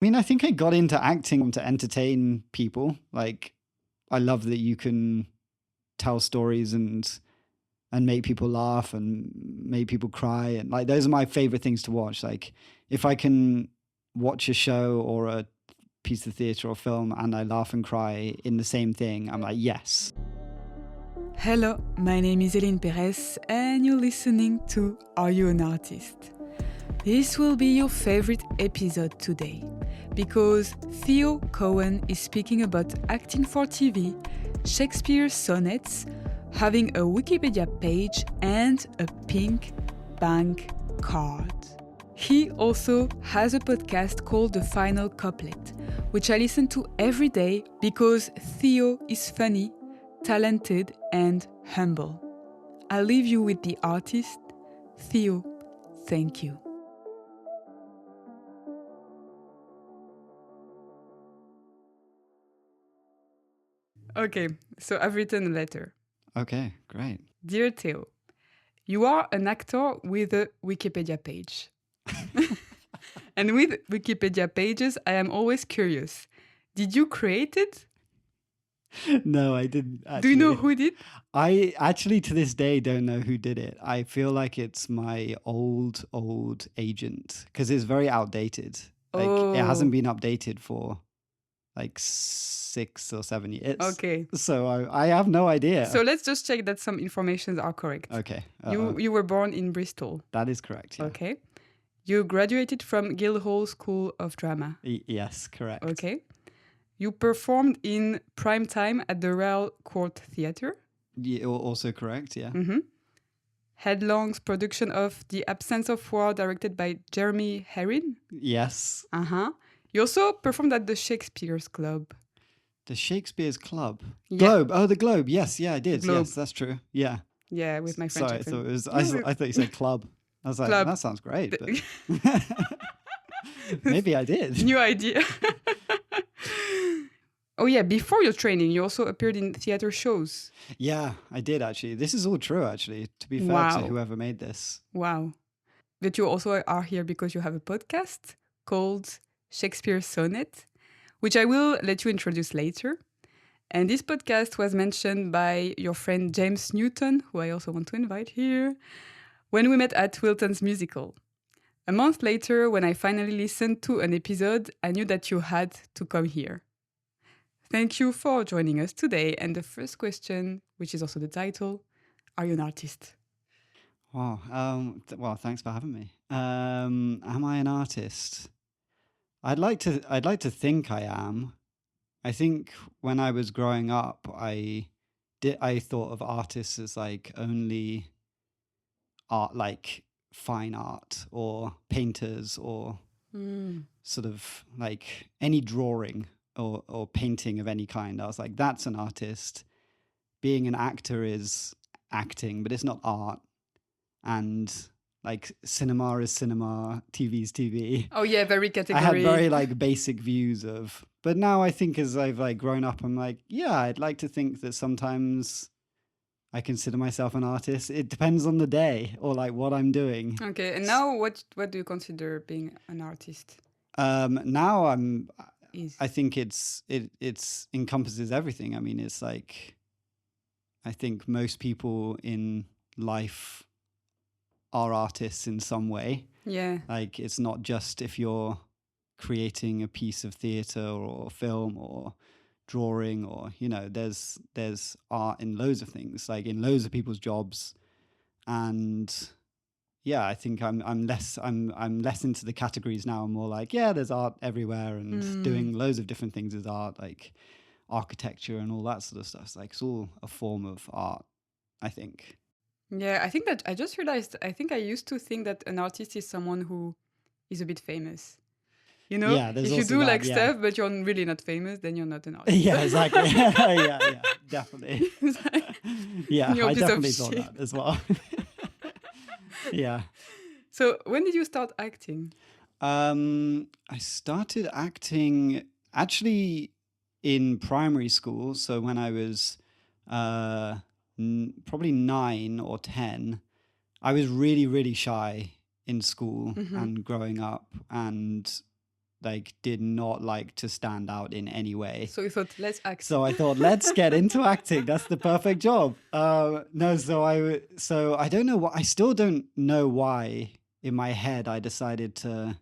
I mean, I think I got into acting to entertain people. Like, I love that you can tell stories and make people laugh and make people cry. And like, those are my favorite things to watch. Like, if I can watch a show or a piece of theatre or film and I laugh and cry in the same thing, I'm like, yes. Hello, my name is Eline Perez and you're listening to Are You an Artist? This will be your favorite episode today because Theo Cowan is speaking about acting for TV, Shakespeare's sonnets, having a Wikipedia page and a pink bank card. He also has a podcast called The Final Couplet, which I listen to every day because Theo is funny, talented and humble. I'll leave you with the artist. Theo, thank you. Okay, so I've written a letter. Okay, great. Dear Theo, you are an actor with a Wikipedia page. And with Wikipedia pages, I am always curious. Did you create it? No, I didn't. Actually. Do you know who did? I actually to this day don't know who did it. I feel like it's my old agent because it's very outdated. Like it hasn't been updated for like 6 or 7 years. Okay. So I have no idea. So let's just check that some informations are correct. Okay. You were born in Bristol. That is correct. Yeah. Okay. You graduated from Guildhall School of Drama. Yes, correct. Okay. You performed in prime time at the Royal Court Theatre. Yeah, also correct, yeah. Mm-hmm. Headlong's production of The Absence of War, directed by Jeremy Herrin. Yes. Uh-huh. You also performed at the Shakespeare's Club. The Shakespeare's Club? Yeah. Globe. Oh, the Globe. Yes, yeah, I did. Globe. Yes, that's true. Yeah. Yeah, with my French Sorry, accent. I thought it was. I thought you said club. I was like, Club. that sounds great. But maybe I did. New idea. Oh yeah, before your training, you also appeared in theater shows. Yeah, I did actually. This is all true actually, to be fair to whoever made this. Wow. But you also are here because you have a podcast called Shakespeare Sonnet, which I will let you introduce later. And this podcast was mentioned by your friend James Newton, who I also want to invite here, when we met at Wilton's musical. A month later, when I finally listened to an episode, I knew that you had to come here. Thank you for joining us today. And the first question, which is also the title, are you an artist? Wow. Well, thanks for having me. Am I an artist? I'd like to think I am. I think when I was growing up, I thought of artists as like only art, like fine art or painters or sort of like any drawing or painting of any kind. I was like, that's an artist. Being an actor is acting, but it's not art. And like cinema is cinema, TV is TV. Oh yeah, very category. I had very like basic views of, but now I think as I've like grown up, I'm like, yeah, I'd like to think that sometimes I consider myself an artist. It depends on the day or like what I'm doing. Okay, and now what do you consider being an artist? Now I think it's encompasses everything. I mean, it's like, I think most people in life are artists in some way. Yeah. Like it's not just if you're creating a piece of theatre or film or drawing or, you know, there's art in loads of things, like in loads of people's jobs. And yeah, I think I'm less into the categories now. I'm more like, yeah, there's art everywhere and doing loads of different things is art, like architecture and all that sort of stuff. It's like it's all a form of art, I think. Yeah, I think that I just realized, I think I used to think that an artist is someone who is a bit famous. You know, yeah, if you do like stuff, but you're really not famous, then you're not an artist. Yeah, exactly. yeah, definitely. Yeah, I definitely thought that as well. Yeah. So when did you start acting? I started acting actually in primary school. So when I was probably 9 or 10, I was really, really shy in school and growing up. And like did not like to stand out in any way. So you thought, let's act. So I thought, let's get into acting. That's the perfect job. No, so I don't know what, I still don't know why in my head I decided to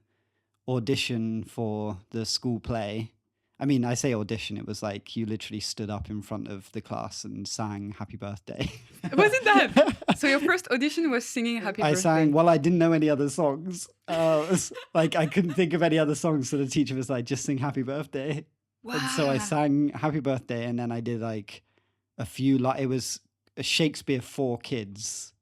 audition for the school play. I mean, I say audition, it was like you literally stood up in front of the class and sang Happy Birthday. Was it that? So your first audition was singing Happy I Birthday? sang, well, I didn't know any other songs. Like I couldn't think of any other songs. So the teacher was like, just sing Happy Birthday. Wow. And so I sang Happy Birthday, and then I did like a few, like it was a Shakespeare for kids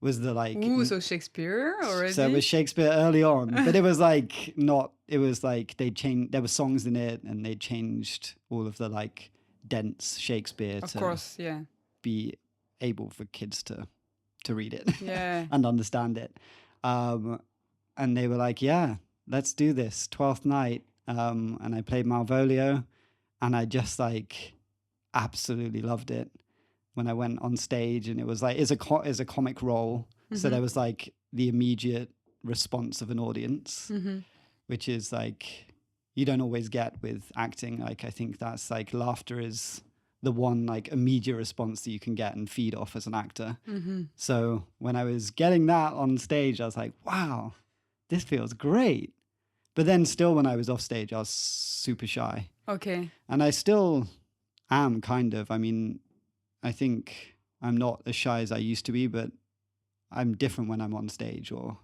was the like. Ooh, so Shakespeare already? So it was Shakespeare early on, but it was like not, it was like they changed, there were songs in it and they changed all of the like dense Shakespeare Of to course, yeah. be able for kids to read it Yeah. and understand it. And they were like, yeah, let's do this. 12th night. And I played Malvolio, and I just like absolutely loved it when I went on stage. And it was like, it's a comic role. So there was like the immediate response of an audience, which is like, you don't always get with acting. Like, I think that's like laughter is the one like immediate response that you can get and feed off as an actor. So when I was getting that on stage, I was like, wow, this feels great. But then still when I was off stage, I was super shy. Okay. And I still am kind of. I mean, I think I'm not as shy as I used to be, but I'm different when I'm on stage or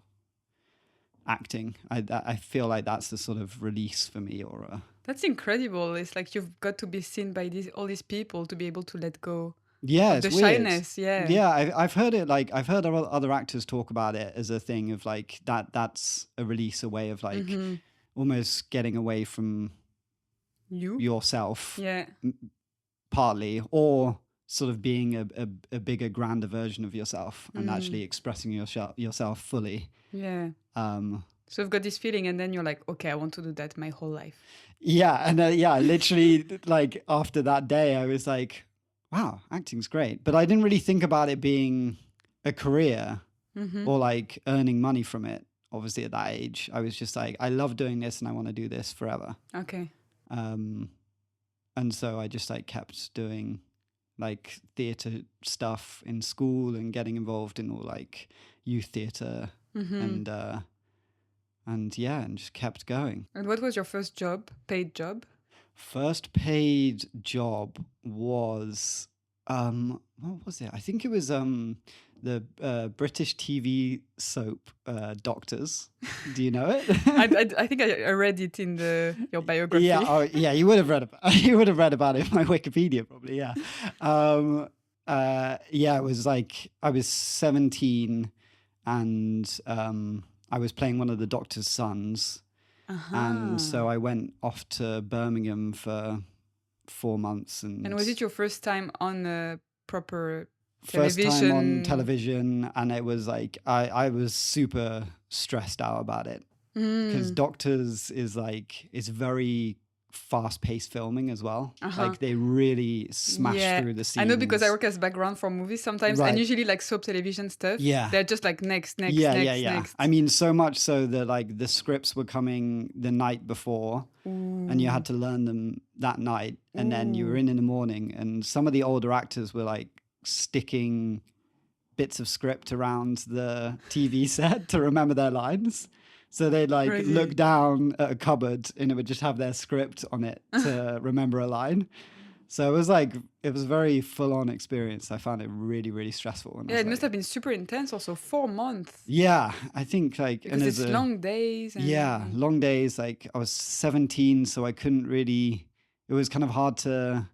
acting. I feel like that's the sort of release for me, or That's incredible. It's like you've got to be seen by all these people to be able to let go yeah, of the it's weird. shyness. Yeah. Yeah, I've heard it, like I've heard other actors talk about it as a thing of like that's a release, a way of like almost getting away from yourself, Yeah. partly, or sort of being a bigger, grander version of yourself and actually expressing yourself fully. Yeah. So you've got this feeling, and then you're like, okay, I want to do that my whole life. Yeah, and literally, like after that day, I was like, wow, acting's great. But I didn't really think about it being a career or like earning money from it. Obviously, at that age, I was just like, I love doing this and I want to do this forever. Okay. And so I just like kept doing like theatre stuff in school and getting involved in all like youth theatre and just kept going. And what was your first job, paid job? First paid job was what was it? I think it was the British TV soap Doctors. Do you know it? I think I read it in your biography. Yeah, you would have read about it in my Wikipedia probably. Yeah. It was like I was 17 and I was playing one of the doctor's sons. And so I went off to Birmingham for 4 months. And was it your first time on a proper first television? time on television, and it was like I was super stressed out about it because Doctors is like, it's very fast-paced filming as well. Like they really smash through the scenes. I know, because I work as background for movies sometimes, and usually like soap television stuff, they're just like next. I mean, so much so that like the scripts were coming the night before and you had to learn them that night, and then you were in the morning, and some of the older actors were like sticking bits of script around the TV set to remember their lines. So they'd like look down at a cupboard and it would just have their script on it to remember a line. So it was a very full-on experience. I found it really, really stressful. Yeah, it must have been super intense also, 4 months. Yeah, I think like... Because it's long days. Long days. Like I was 17, so I couldn't really... It was kind of hard to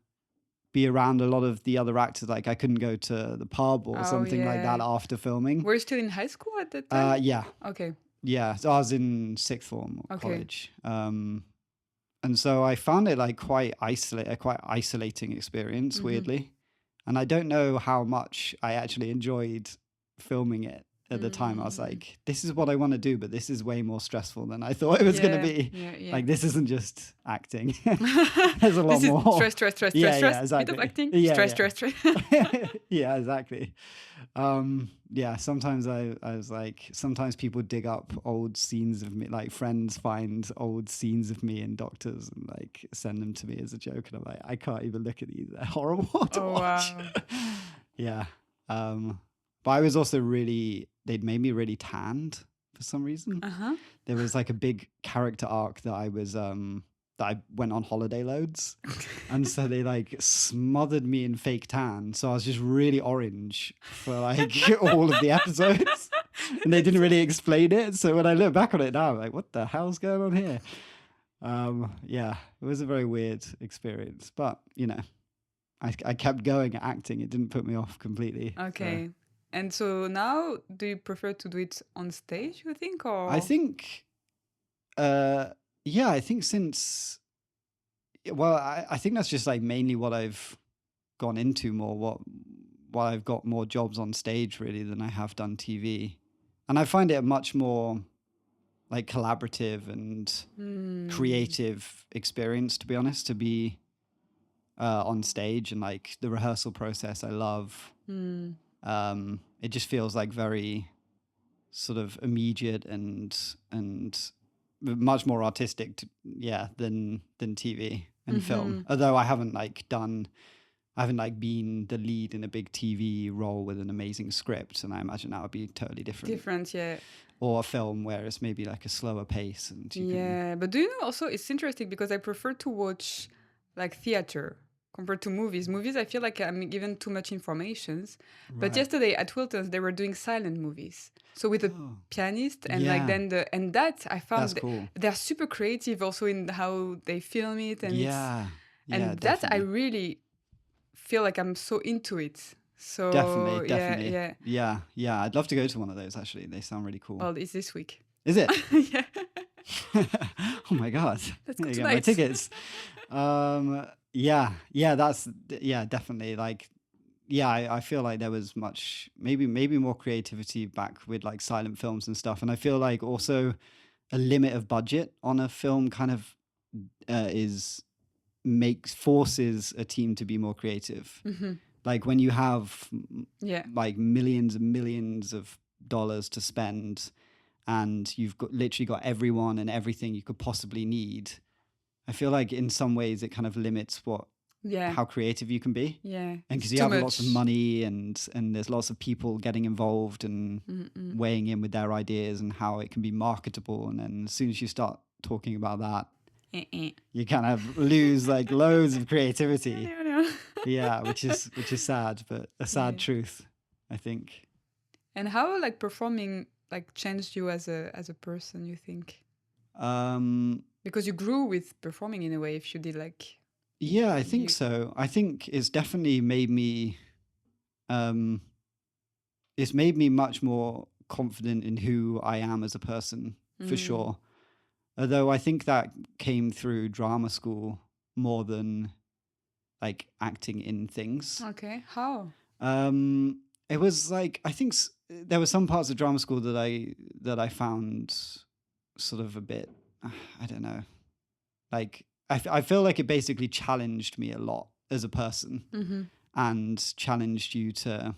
be around a lot of the other actors. Like I couldn't go to the pub or something like that after filming. Were you still in high school at that time? Yeah. Okay. Yeah, so I was in sixth form of college. And so I found it like quite isolating experience, weirdly. And I don't know how much I actually enjoyed filming it. at the time. I was like, this is what I want to do, but this is way more stressful than I thought it was going to be. Like, this isn't just acting. There's a lot more. Stress, stress, stress, Yeah, stress, yeah, stress. exactly. Bit of acting. Yeah, Stress, yeah. stress, stress. Yeah, exactly. Yeah, sometimes I was like, sometimes people dig up old scenes of me, like friends find old scenes of me in Doctors and like send them to me as a joke, and I'm like, I can't even look at these. They're horrible to watch. Wow. Yeah. But I was also they'd made me really tanned for some reason. There was like a big character arc that I went on holiday loads. And so they like smothered me in fake tan. So I was just really orange for like all of the episodes. And they didn't really explain it. So when I look back on it now, I'm like, what the hell's going on here? Yeah, it was a very weird experience. But, you know, I kept going at acting. It didn't put me off completely. Okay. And so now, do you prefer to do it on stage, you think? Or I think, I think I think that's just like mainly what I've gone into more, what I've got more jobs on stage really than I have done TV. And I find it a much more like collaborative and creative experience, to be honest, to be on stage, and like the rehearsal process I love. It just feels like very sort of immediate and much more artistic than TV and film. Although I haven't been the lead in a big TV role with an amazing script, and I imagine that would be totally different. Yeah. Or a film where it's maybe like a slower pace and but do you know also it's interesting because I prefer to watch like theater compared to movies. Movies, I feel like I'm given too much information. But yesterday at Wilton's, they were doing silent movies. So with a pianist and like then and that I found cool. They're super creative also in how they film it, and that definitely. I really feel like I'm so into it. So definitely. Yeah. I'd love to go to one of those actually. They sound really cool. Well, it's this week. Is it? Yeah. Oh my god. Let's go get tonight. my tickets. Definitely. Like, I feel like there was maybe more creativity back with like silent films and stuff. And I feel like also a limit of budget on a film kind of forces a team to be more creative. Like when you have like millions and millions of dollars to spend, and you've literally got everyone and everything you could possibly need, I feel like in some ways it kind of limits how creative you can be. Yeah. And because you have lots of money and there's lots of people getting involved and weighing in with their ideas and how it can be marketable. And then as soon as you start talking about that, you kind of lose like loads of creativity. Yeah, which is sad, but a sad truth, I think. And how like performing like changed you as a person, you think? Because you grew with performing in a way, if you did like... Yeah, I think so. I think it's definitely made me... it's made me much more confident in who I am as a person, for sure. Although I think that came through drama school more than like acting in things. Okay, how? It was like, I think there were some parts of drama school that I found sort of a bit, I don't know, like I feel like it basically challenged me a lot as a person and challenged you to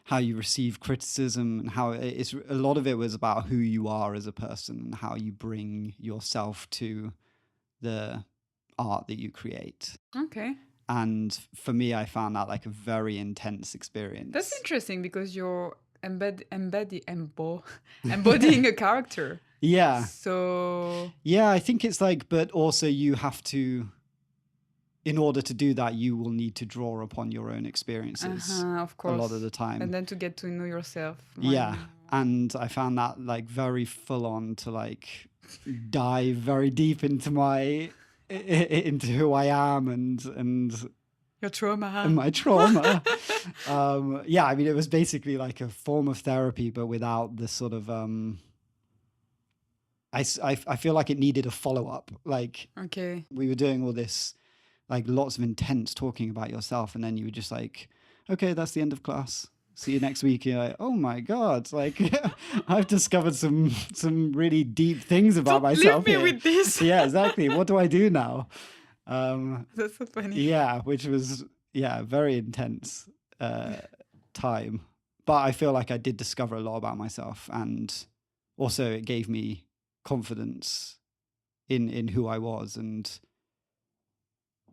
how you receive criticism, and how it's a lot of it was about who you are as a person and how you bring yourself to the art that you create. Okay. And for me, I found that like a very intense experience. That's interesting because you're embodying a character. Yeah. So... Yeah, I think it's like, but also you have to, in order to do that, you will need to draw upon your own experiences of course. a lot of the time. And then to get to know yourself. Yeah. And I found that like very full on to like dive very deep into into who I am and your trauma. And my trauma. I mean, it was basically like a form of therapy, but without the sort of I feel like it needed a follow-up. Like, we were doing all this, like lots of intense talking about yourself, and then you were just like, okay, that's the end of class. See you next week. You're like, oh my God, like I've discovered some really deep things about Don't leave myself me here. with this. Yeah, exactly. What do I do now? That's so funny. Yeah, which was very intense time. But I feel like I did discover a lot about myself, and also it gave me confidence in who I was. And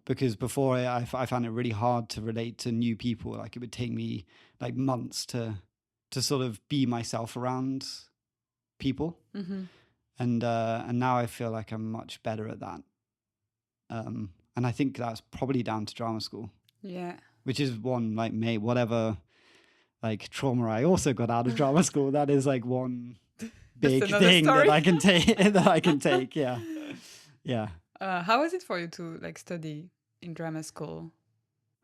because before I found it really hard to relate to new people. Like it would take me like months to sort of be myself around people. Mm-hmm. And now I feel like I'm much better at that. And I think that's probably down to drama school. Yeah. Which is one like whatever like trauma I also got out of drama school. That is like one big thing story. that I can take. That I can take. Yeah, yeah. How was it for you to like study in drama school?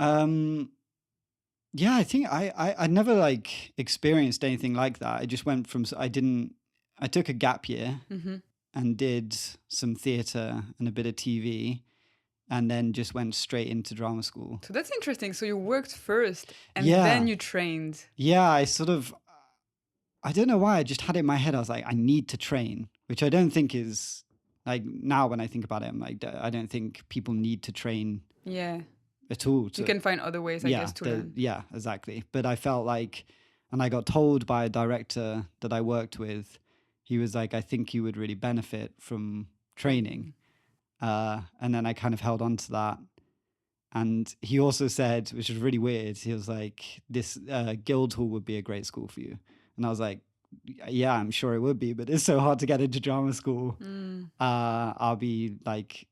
Yeah, I think I never like experienced anything like that. I just went from I took a gap year Mm-hmm. and did some theatre and a bit of TV, and then just went straight into drama school. So that's interesting. So you worked first and Yeah. then you trained. Yeah, I don't know why, I just had it in my head. I was like, I need to train, which I don't think is like, now when I think about it, I'm like, I don't think people need to train Yeah. at all. You can find other ways, I guess, to learn. Yeah, exactly. But I felt like, and I got told by a director that I worked with, he was like, I think you would really benefit from training. And then I kind of held on to that. And he also said, which was really weird, he was like, this Guildhall would be a great school for you. And I was like, yeah, I'm sure it would be, but it's so hard to get into drama school. I'll be like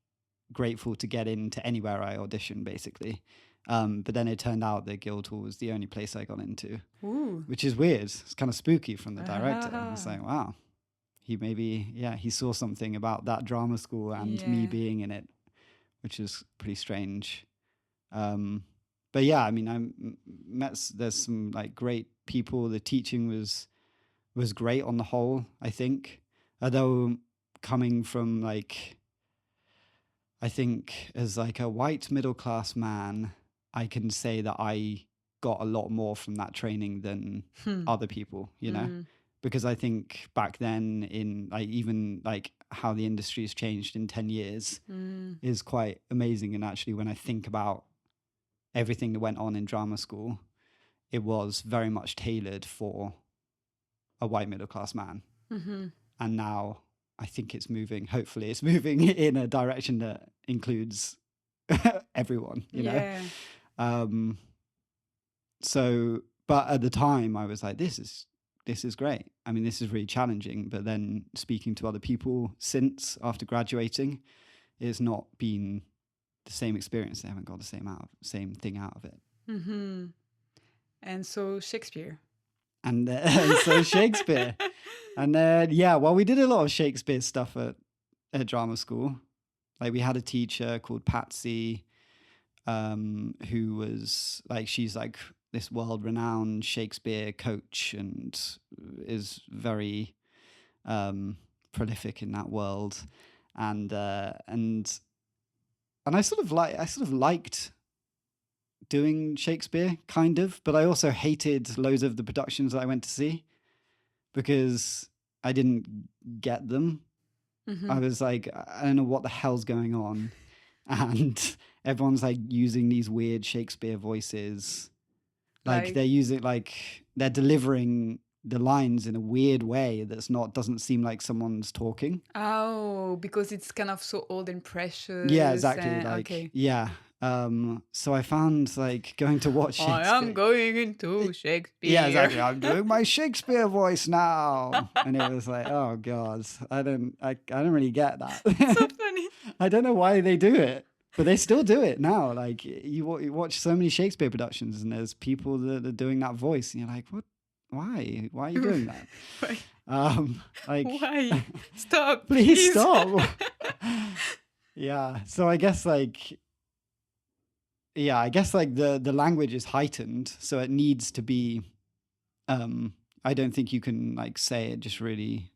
grateful to get into anywhere I audition, basically. But then it turned out that Guildhall was the only place I got into. Ooh. Which is weird. It's kind of spooky from the director. It's like, wow, he saw something about that drama school and me being in it, which is pretty strange. But yeah, I mean, there's some like great people. The teaching was great on the whole, I think. Although coming from like, I think as like a white middle class man, I can say that I got a lot more from that training than other people, you know? Because I think back then in like, even like how the industry has changed in 10 years is quite amazing. And actually when I think about everything that went on in drama school, it was very much tailored for a white middle class man. And now I think hopefully it's moving in a direction that includes everyone, you know? So, but at the time I was like, this is great. I mean, this is really challenging. But then speaking to other people since after graduating, it's not been the same experience. They haven't got the same thing out of it. And so Shakespeare. And so Shakespeare. And then, we did a lot of Shakespeare stuff at drama school. Like we had a teacher called Patsy, who was like, she's like this world-renowned Shakespeare coach and is very prolific in that world. And I sort of liked doing Shakespeare, kind of, but I also hated loads of the productions that I went to see because I didn't get them. I was like, I don't know what the hell's going on. And everyone's like using these weird Shakespeare voices. Like they're delivering the lines in a weird way doesn't seem like someone's talking. Oh, because it's kind of so old and precious. Yeah, exactly. Yeah. So I found like going to watch Shakespeare. I am going into Shakespeare. Yeah, exactly. I'm doing my Shakespeare voice now. And it was like, oh God, I don't really get that. So funny. I don't know why they do it, but they still do it now. Like you watch so many Shakespeare productions and there's people that are doing that voice and you're like, what? Why are you doing that? Why? Stop. Please stop. Yeah. So I guess like the language is heightened, so it needs to be I don't think you can like say it just really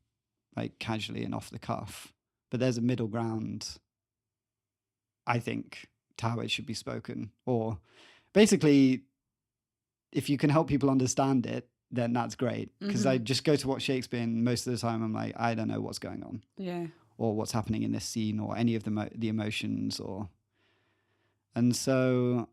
like casually and off the cuff, but there's a middle ground, I think, to how it should be spoken. Or basically if you can help people understand it, then that's great. Because I just go to watch Shakespeare, and most of the time I'm like, I don't know what's going on. Yeah. Or what's happening in this scene, or any of the emotions, and so,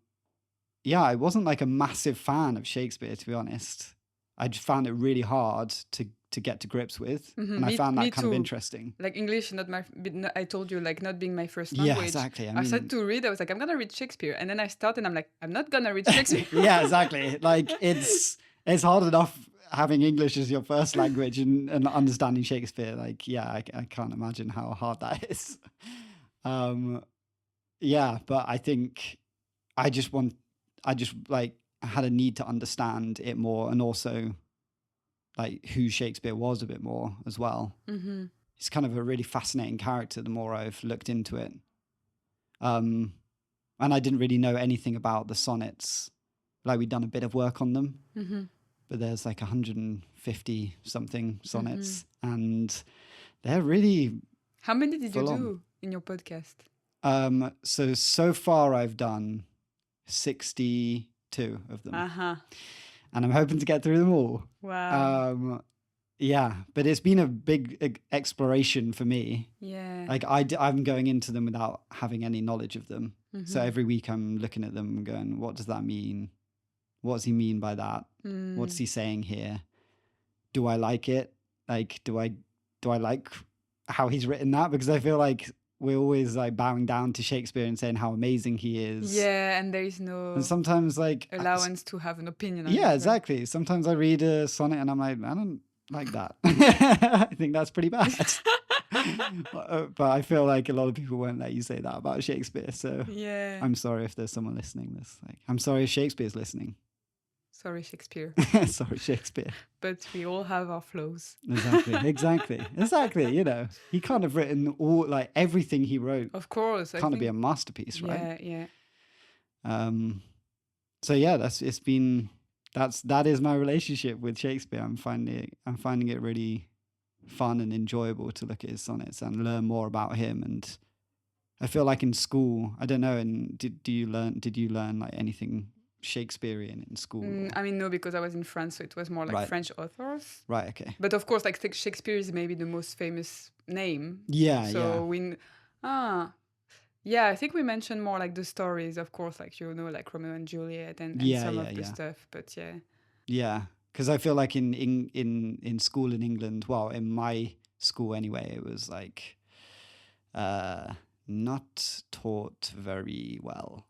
yeah, I wasn't like a massive fan of Shakespeare, to be honest. I just found it really hard to get to grips with, and I found that kind of interesting. Like English, I told you, like not being my first Yeah, language. exactly. I started to read. I was like, I'm gonna read Shakespeare, and then I started. And I'm like, I'm not gonna read Shakespeare. Yeah, exactly. Like it's hard enough having English as your first language and understanding Shakespeare. Like, yeah, I can't imagine how hard that is. Yeah, but I think I just like had a need to understand it more, and also like who Shakespeare was a bit more as well. He's kind of a really fascinating character the more I've looked into it. And I didn't really know anything about the sonnets. Like, we'd done a bit of work on them, but there's like 150 something sonnets, and they're really... How many did you do in your podcast? So far I've done 62 of them. And I'm hoping to get through them all. Wow. Yeah, but it's been a big exploration for me. Yeah. Like I'm going into them without having any knowledge of them. So every week I'm looking at them and going, what does that mean? What does he mean by that? What's he saying here? Do I like it? Like, do I like how he's written that? Because I feel like we're always like bowing down to Shakespeare and saying how amazing he is. Yeah, and there is no... And sometimes like... allowance to have an opinion on it. Yeah, exactly. Sometimes I read a sonnet and I'm like, I don't like that. I think that's pretty bad. But I feel like a lot of people won't let you say that about Shakespeare. So yeah, I'm sorry if there's someone listening. I'm sorry if Shakespeare's listening. Sorry, Shakespeare. Sorry, Shakespeare. But we all have our flaws. Exactly. You know, he can't have written like everything he wrote. Of course, can't be a masterpiece, right? Yeah. So yeah, that is my relationship with Shakespeare. I'm finding it really fun and enjoyable to look at his sonnets and learn more about him. And I feel like in school, I don't know. And did you learn like anything Shakespearean in school? I mean, no, because I was in France, so it was more like French authors. Right. Okay. But of course, like Shakespeare is maybe the most famous name. Yeah. So I think we mentioned more like the stories, of course, like like Romeo and Juliet and some of the stuff. But yeah. Yeah, because I feel like in school in England, well, in my school anyway, it was like not taught very well.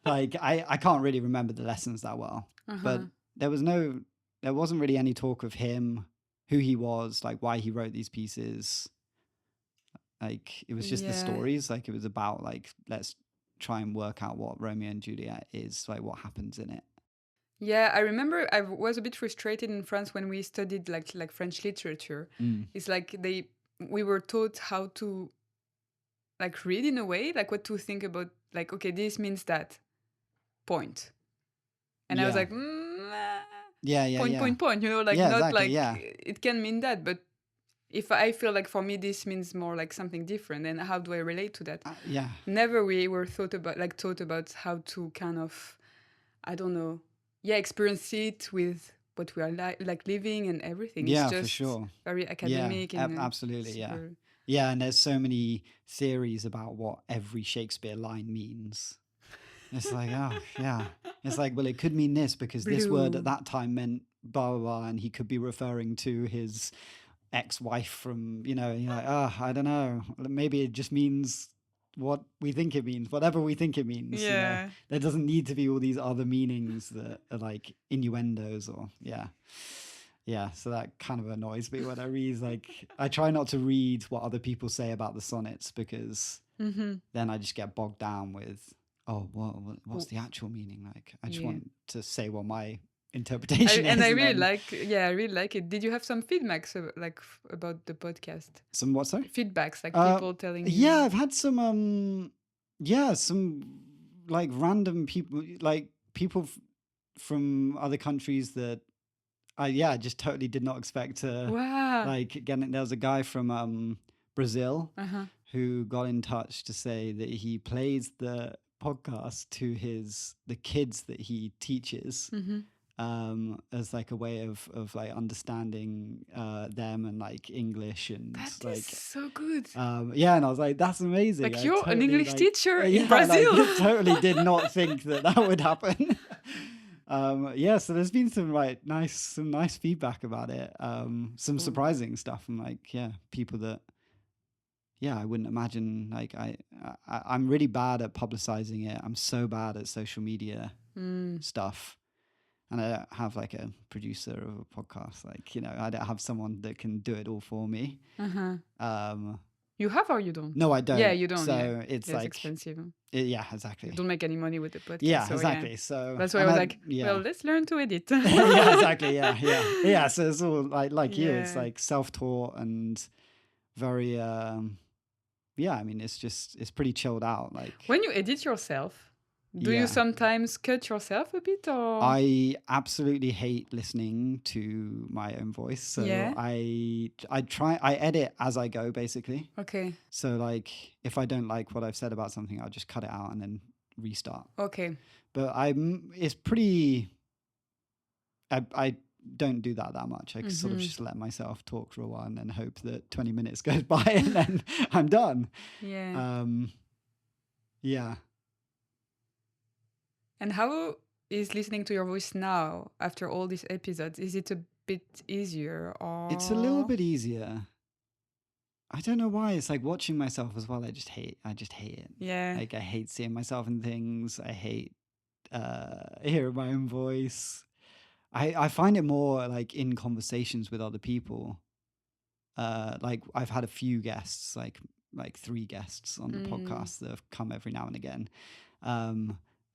Like I can't really remember the lessons that well, but there wasn't really any talk of him, who he was, like why he wrote these pieces. Like it was just the stories. Like it was about like, let's try and work out what Romeo and Juliet is, like what happens in it. Yeah, I remember I was a bit frustrated in France when we studied like French literature. It's like we were taught how to like read in a way, like what to think about, like, okay, this means that point. And I was like, point, you know, like not exactly, like it can mean that, but if I feel like for me this means more like something different, then how do I relate to that? Never we were taught about how to kind of, I don't know, experience it with what we are like living and everything. It's just for sure. Very academic. And absolutely, super... Yeah, and there's so many theories about what every Shakespeare line means. It's like, it's like, well, it could mean this because this word at that time meant blah, blah, blah, and he could be referring to his ex-wife from, you're like, I don't know. Maybe it just means what we think it means, whatever we think it means. Yeah. There doesn't need to be all these other meanings that are like innuendos or, so that kind of annoys me when I read, like, I try not to read what other people say about the sonnets because then I just get bogged down with, what's the actual meaning? Like, I just want to say what my interpretation is. And I really like it. Did you have some feedbacks about the podcast? Some what, sorry? Feedbacks, like people telling you. Yeah, I've had some, some like random people, like people from other countries that I just totally did not expect to. Wow. Like, again, there was a guy from Brazil who got in touch to say that he plays the podcast to the kids that he teaches, as like a way of like understanding them and like English and That like is so good. yeah, and I was like, that's amazing. Like I you're an totally, English like, teacher in yeah, Brazil. like, totally did not think that would happen. Yeah, so there's been some nice feedback about it. Some surprising stuff from like, yeah, people that, yeah, I wouldn't imagine. Like I'm really bad at publicizing it. I'm so bad at social media stuff. And I don't have like a producer of a podcast. Like, you know, I don't have someone that can do it all for me. You have or you don't? No, I don't. Yeah, you don't. So yeah. it's Yeah, like expensive. yeah, exactly. You don't make any money with the podcast. Yeah, so, exactly. Yeah. So that's why I was like, well, let's learn to edit. yeah, exactly. Yeah. So it's all like you. It's Yeah. like self-taught and very yeah. I mean, it's pretty chilled out. Like when you edit yourself, do you sometimes cut yourself a bit, or? I absolutely hate listening to my own voice. So Yeah. I edit as I go, basically. Okay. So like if I don't like what I've said about something, I'll just cut it out and then restart. Okay. But it's pretty, I don't do that much. I sort of just let myself talk for a while and then hope that 20 minutes goes by and then I'm done. Yeah. Yeah. And how is listening to your voice now after all these episodes? Is it a bit easier, or? It's a little bit easier. I don't know why. It's like watching myself as well. I just hate it. Yeah. Like I hate seeing myself in things. I hate hearing my own voice. I find it more like in conversations with other people. Like I've had a few guests, like 3 guests on the podcast that have come every now and again.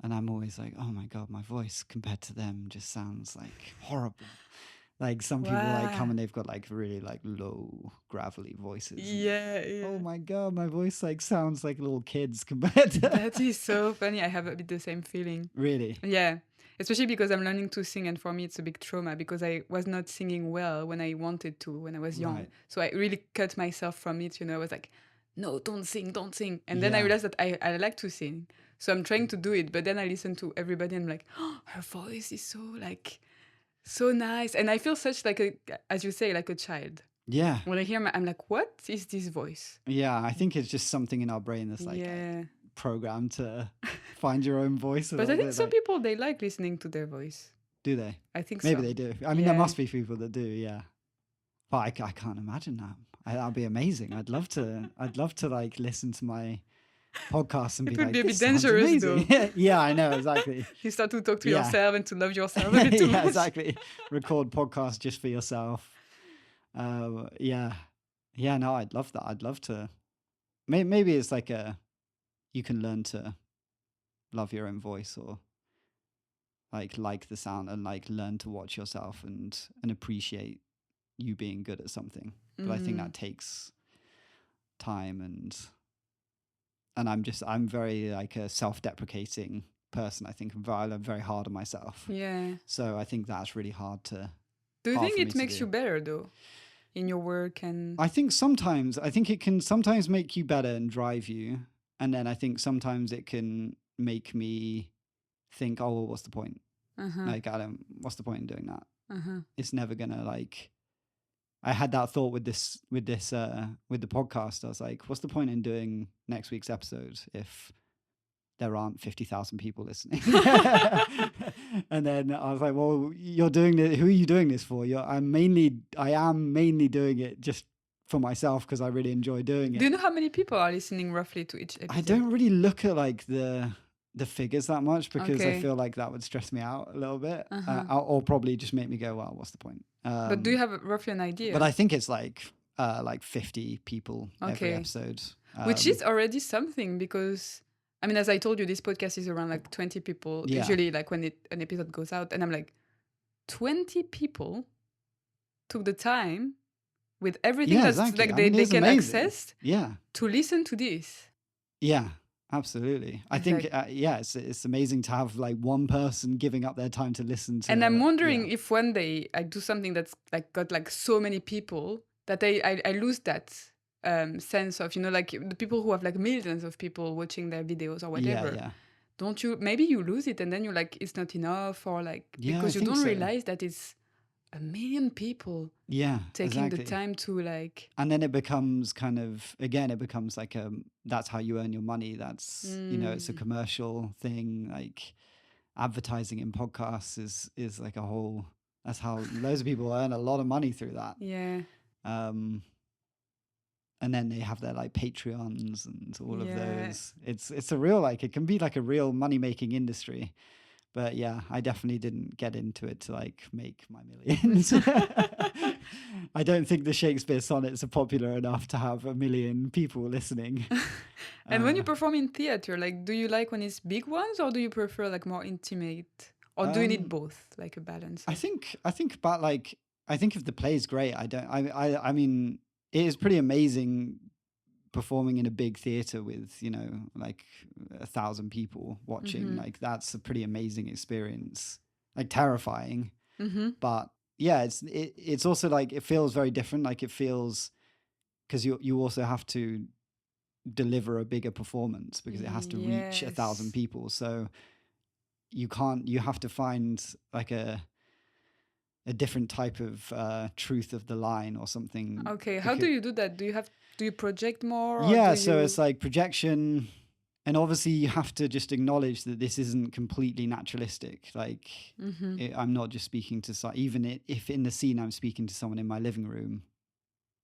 And I'm always like, oh my God, my voice compared to them just sounds like horrible. Like some people like come and they've got like really like low gravelly voices. Yeah. Oh my God, my voice like sounds like little kids compared to That is so funny. I have a bit the same feeling. Really? Yeah. Especially because I'm learning to sing, and for me it's a big trauma because I was not singing well when I wanted to when I was young. Right. So I really cut myself from it, I was like, no, don't sing. And then I realized that I like to sing. So I'm trying to do it, but then I listen to everybody and I'm like, oh, her voice is so like so nice. And I feel such like as you say, like a child. Yeah. When I hear I'm like, what is this voice? Yeah, I think it's just something in our brain that's like programmed to find your own voice. But I think some people, they like listening to their voice. Do they? I think Maybe so. they do. I mean, there must be people that do, yeah. But I can't imagine that. That'd be amazing. I'd love to like listen to my podcast and it be would like, be a bit this sounds dangerous amazing. though. Yeah, I know, exactly. You start to talk to yourself and to love yourself a bit too much. Exactly. Record podcast just for yourself. Yeah, no, I'd love that. I'd love to. Maybe it's like you can learn to love your own voice, or like the sound, and like learn to watch yourself and appreciate you being good at something. But I think that takes time, and I'm very like a self-deprecating person. I think I'm very hard on myself. Yeah. So I think that's really hard to. Do you think it makes you better though, in your work? And I think it can sometimes make you better and drive you, and then I think sometimes it can make me think, oh, well, what's the point? Like what's the point in doing that? It's never gonna like. I had that thought with the podcast. I was like, what's the point in doing next week's episode if there aren't 50,000 people listening? And then I was like, well, you're doing this. Who are you doing this for? I am mainly doing it just for myself because I really enjoy doing it. Do you know how many people are listening roughly to each episode? I don't really look at like the figures that much because I feel like that would stress me out a little bit, or probably just make me go, well, what's the point? But do you have roughly an idea? But I think it's like 50 people every episode, which is already something because I mean, as I told you, this podcast is around like 20 people usually, like when an episode goes out, and I'm like, 20 people took the time with everything that's like they can access to listen to this. Yeah. Absolutely. I think, it's amazing to have like one person giving up their time to listen to. And I'm wondering if one day I do something that's like got like so many people that I lose that sense of, like the people who have like millions of people watching their videos or whatever. don't you, maybe you lose it and then you're like, it's not enough, or like, Yeah, I because you think don't so. realize that it's a million people Yeah, taking the exactly. time to like, And then it becomes kind of, again, it becomes like that's how you earn your money. That's, it's a commercial thing. Like advertising in podcasts is like a whole, that's how loads of people earn a lot of money through that. yeah. And then they have their like Patreons and all of Yeah. those. It's a real, like, it can be like a real money making industry. But yeah, I definitely didn't get into it to like make my millions. I don't think the Shakespeare sonnets are popular enough to have 1 million people listening. And when you perform in theater, like, do you like when it's big ones, or do you prefer like more intimate, or do you need both, like a balance? I think about like, I think if the play is great, I mean, it is pretty amazing performing in a big theater with, like 1,000 people watching. Like that's a pretty amazing experience, like terrifying. But yeah, it's also like, it feels very different. Like it feels, because you also have to deliver a bigger performance because it has to reach 1,000 people. So you have to find like a different type of truth of the line or something. Okay, how do you do that? Do you project more? Yeah, or so it's like projection, and obviously you have to just acknowledge that this isn't completely naturalistic. Like I'm not just speaking to even if in the scene I'm speaking to someone in my living room,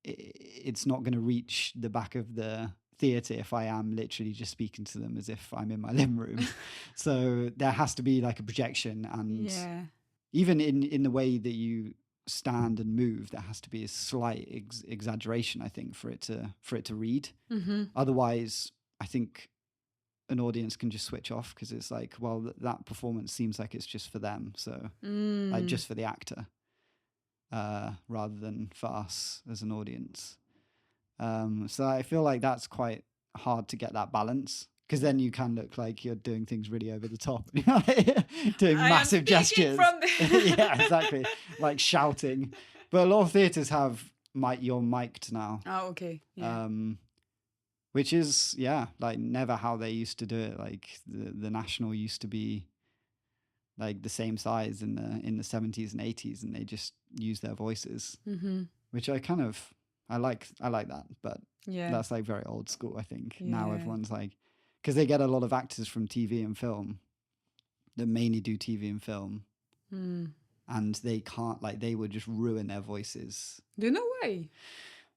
it's not going to reach the back of the theater if I am literally just speaking to them as if I'm in my living room. So there has to be like a projection, and even in the way that you stand and move, there has to be a slight exaggeration, I think, for it to read. Otherwise, I think an audience can just switch off, because it's like, well, that performance seems like it's just for them, so like just for the actor, rather than for us as an audience. So I feel like that's quite hard to get that balance, because then you can look like you're doing things really over the top, doing massive gestures. Yeah, exactly, like shouting. But a lot of theaters have you're mic'd now. Oh, okay. Yeah. Which is like never how they used to do it. Like the National used to be like the same size in the 70s and 80s, and they just use their voices, which I like that, but that's like very old school, I think. Now everyone's like, because they get a lot of actors from TV and film that mainly do TV and film, and they can't, like, they would just ruin their voices. Do you know why?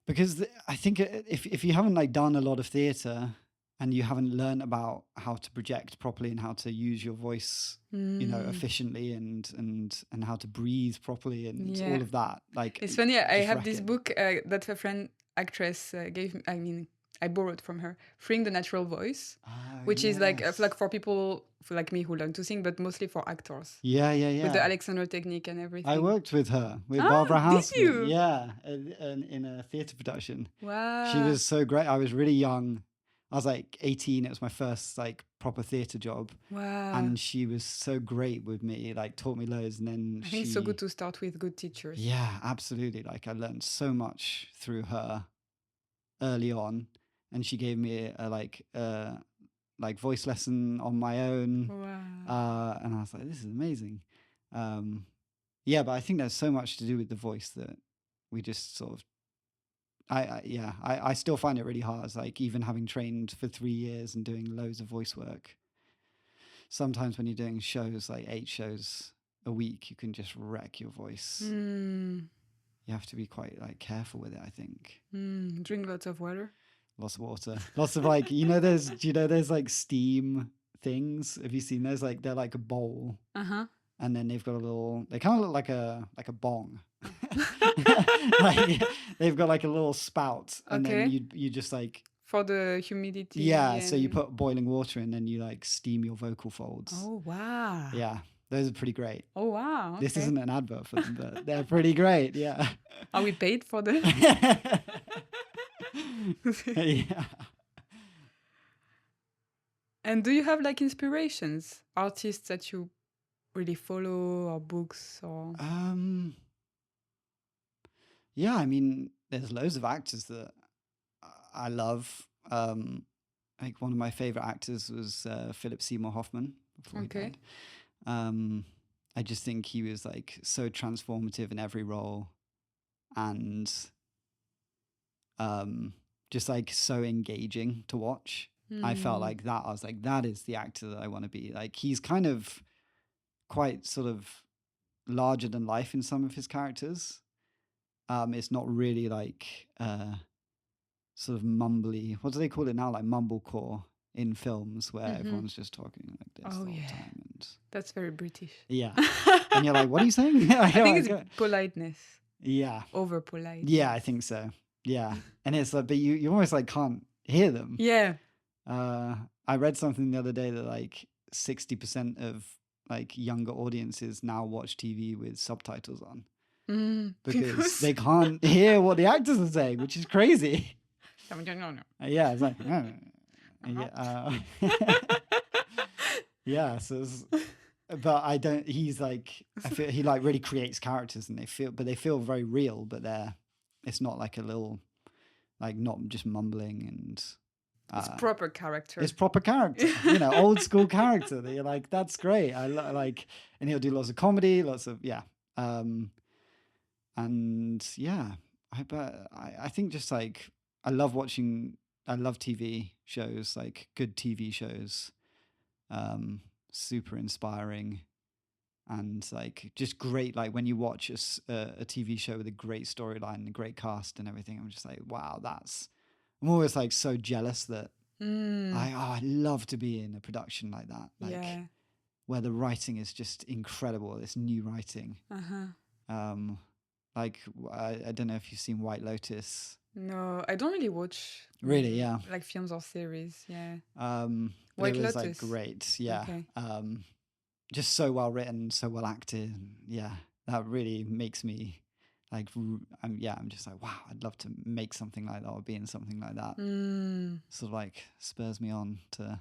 Because I think if you haven't like done a lot of theatre, and you haven't learned about how to project properly and how to use your voice, efficiently, and how to breathe properly, and all of that. Like, it's funny. I have this book that a friend actress gave me. I mean, I borrowed from her, "Freeing the Natural Voice," which is like for people like me who learn to sing, but mostly for actors. Yeah. With the Alexander technique and everything. I worked with her, with Barbara Houseman. Did you? Yeah, in a theatre production. Wow. She was so great. I was really young. I was like 18. It was my first like proper theatre job. Wow. And she was so great with me, like taught me loads. And then I think it's so good to start with good teachers. Yeah, absolutely. Like I learned so much through her early on, and she gave me a voice lesson on my own. Wow. And I was like, this is amazing. But I think there's so much to do with the voice that we just sort of, I still find it really hard. It's like, even having trained for 3 years and doing loads of voice work, sometimes when you're doing shows, like 8 shows a week, you can just wreck your voice. You have to be quite like careful with it, I think. Drink lots of water. Lots of water. Lots of like, there's like steam things. Have you seen those? Like, they're like a bowl. And then they've got they kind of look like a bong. Like, they've got like a little spout, and then you just like, for the humidity. Yeah, so you put boiling water in, and you like steam your vocal folds. Oh wow. Yeah, those are pretty great. Oh wow. Okay. This isn't an advert for them, but they're pretty great. Yeah. Are we paid for this? Yeah. And do you have like inspirations, artists that you really follow, or books, or? Yeah, I mean, there's loads of actors that I love. like one of my favorite actors was Philip Seymour Hoffman before he Okay. died. I just think he was like so transformative in every role, and just like so engaging to watch. I felt like that. I was like, that is the actor that I want to be. Like, he's kind of quite sort of larger than life in some of his characters. It's not really like sort of mumbly. What do they call it now? Like mumblecore in films where everyone's just talking like this Oh, all the yeah. time. And That's very British. yeah, and you're like, what are you saying? I think it's politeness. Yeah. Over polite. Yeah, I think so. Yeah, and it's like, but you almost like can't hear them. Yeah. I read something the other day that like 60% of like younger audiences now watch TV with subtitles on because they can't hear what the actors are saying, which is crazy. Yeah, it's like yeah, yeah. So, but I don't. He's like, I feel he like really creates characters, and they feel very real. But it's not like a little, like not just mumbling and. It's proper character. It's proper character, old school character. That you're like, that's great. I like, and he'll do lots of comedy, lots of and yeah. I think just like I love TV shows, like good TV shows, super inspiring, and like just great. Like when you watch a TV show with a great storyline and a great cast and everything, I'm just like, wow, I'm always like so jealous that I'd love to be in a production like that, like where the writing is just incredible. This new writing. Like I don't know if you've seen White Lotus. No, I don't really watch. Really, yeah. Like films or series, yeah. White Lotus, like great, yeah. Okay. Just so well written, so well acted. Yeah, that really makes me. Like, I'm just like, wow, I'd love to make something like that or be in something like that. Sort of like spurs me on to,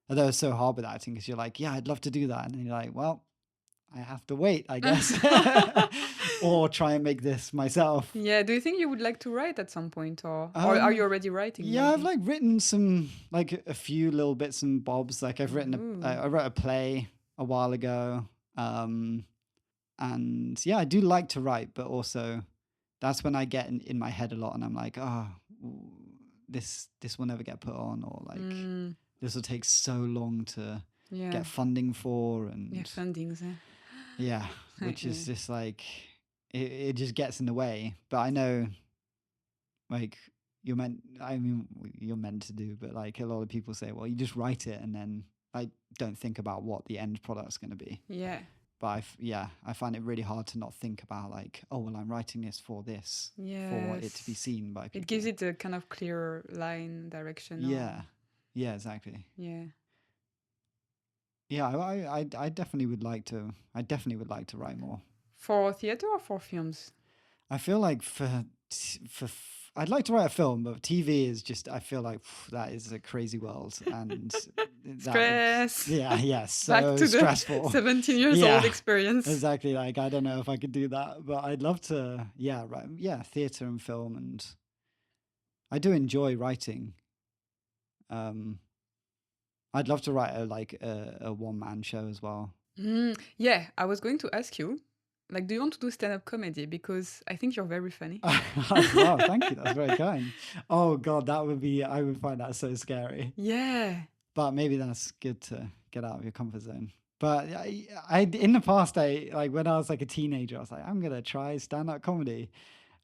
although it's so hard with acting because you're like, yeah, I'd love to do that. And then you're like, well, I have to wait, I guess. Or try and make this myself. Yeah, do you think you would like to write at some point or are you already writing? Yeah, maybe? I've like written some, like a few little bits and bobs. Like I've written, I wrote a play a while ago. And yeah, I do like to write, but also that's when I get in my head a lot and I'm like, this will never get put on, or like this will take so long to get funding for. And fundings. Yeah, which is just like, it just gets in the way. But I know like you're meant to do, but like a lot of people say, well, you just write it and then I don't think about what the end product's going to be. Yeah. But I find it really hard to not think about like, oh, well, I'm writing this for this, for it to be seen by people. It gives it a kind of clear line, direction. Yeah, yeah, exactly. Yeah. Yeah, I definitely would like to. I definitely would like to write more. For theater or for films? I feel like I'd like to write a film, but TV is just, I feel like that is a crazy world. And stress. So back to stressful. The 17 years old experience. Exactly. Like, I don't know if I could do that, but I'd love to, theatre and film. And I do enjoy writing. I'd love to write a one-man show as well. Yeah, I was going to ask you, like, do you want to do stand-up comedy? Because I think you're very funny. Wow, thank you. That's very kind. Oh, God, I would find that so scary. Yeah. But maybe that's good to get out of your comfort zone. But I in the past, when I was like a teenager, I was like, I'm going to try stand-up comedy.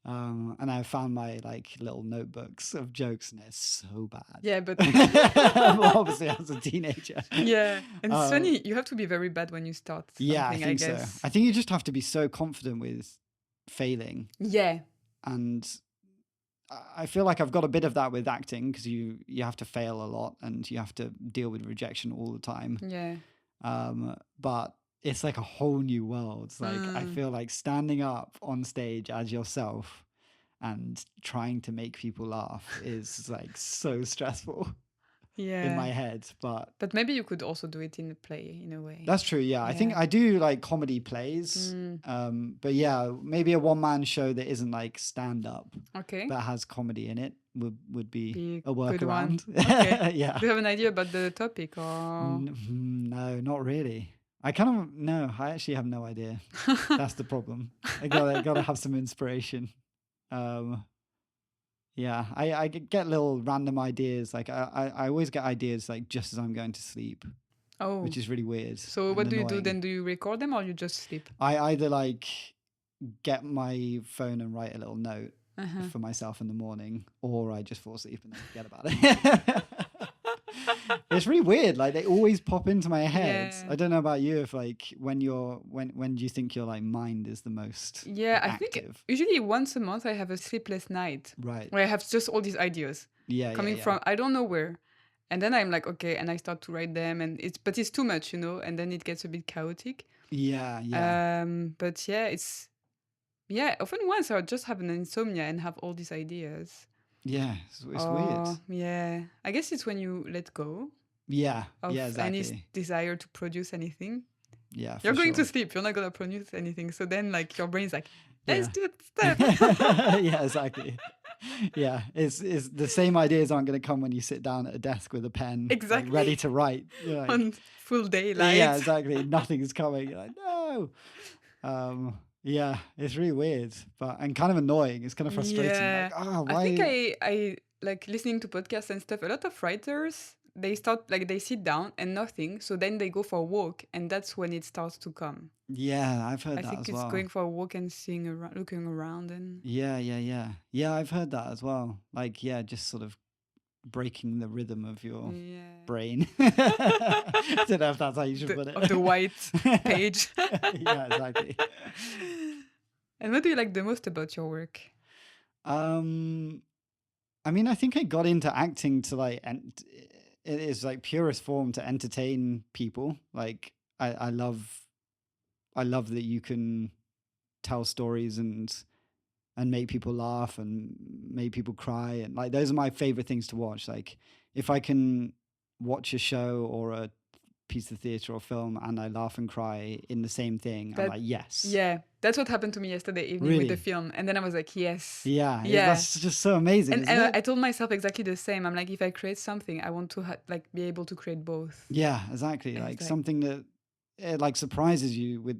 And I found my like little notebooks of jokes, and it's so bad. Yeah, but well, obviously I was a teenager. Yeah, and it's funny. You have to be very bad when you start something, yeah, I think so. I think you just have to be so confident with failing. Yeah, and I feel like I've got a bit of that with acting because you have to fail a lot and you have to deal with rejection all the time. Yeah. But it's like a whole new world. It's like I feel like standing up on stage as yourself and trying to make people laugh is like so stressful. in my Yeah. head. But But maybe you could also do it in a play in a way. that's true. Yeah, I think Yeah. I do like comedy plays. Mm. But yeah, maybe a one-man show that isn't like stand-up Okay. but has comedy in it would be Be a good one. workaround. Okay. Yeah. Do you have an idea about the topic or? No, not really. I kind of no. I actually have no idea. That's the problem. I gotta have some inspiration. Um, yeah, I get little random ideas. Like I always get ideas like just as I'm going to sleep, Oh. which is really weird So and what do you do annoying. then? Do you record them or you just sleep? I either like get my phone and write a little note Uh-huh. for myself in the morning, or I just fall asleep and then forget about it. It's really weird. Like they always pop into my head. Yeah. I don't know about you. If like when do you think your like mind is the most Yeah, I think active? usually once a month I have a sleepless night Right. where I have just all these ideas Yeah. coming Yeah. from I don't know where. And then I'm like, okay, and I start to write them and it's too much, you know, and then it gets a bit chaotic. Yeah. Yeah. But yeah, often once I just have an insomnia and have all these ideas. Yeah. It's weird. Yeah. I guess it's when you let go Yeah. of Yeah. any Exactly. desire to produce anything. Yeah. You're For going sure. to sleep. You're not going to produce anything. So then, like, your brain's like, let's Yeah. do stuff. Yeah. Exactly. Yeah. It's the same ideas aren't going to come when you sit down at a desk with a pen, Exactly. like, ready to write. You're like, On full daylight. yeah. Exactly. Nothing's coming. You're like, no. Yeah, it's really weird, and kind of annoying. It's kind of frustrating. Yeah. Like, oh, I why? think I like listening to podcasts and stuff. A lot of writers, they start, like, they sit down and nothing. So then they go for a walk. And that's when it starts to come. Yeah, I've heard I that think as it's well. going for a walk and seeing around, looking around. And Yeah. Yeah, I've heard that as well. Like, yeah, just sort of breaking the rhythm of your yeah. brain. I don't know if that's how you should put it. Of the white page. Yeah, exactly. And what do you like the most about your work? I mean, I think I got into acting to like, and it is like purest form to entertain people. Like, I love that you can tell stories and make people laugh and make people cry, and like those are my favorite things to watch. Like, if I can watch a show or a piece of theatre or film and I laugh and cry in the same thing, I'm like, yes. Yeah, that's what happened to me yesterday evening with the Really? film, and then I was like, yes. Yeah, Yeah. that's just so amazing, And isn't it? I told myself exactly the same. I'm like, if I create something, I want to like be able to create both. Yeah, exactly. And Like it's like- something that it like surprises you with,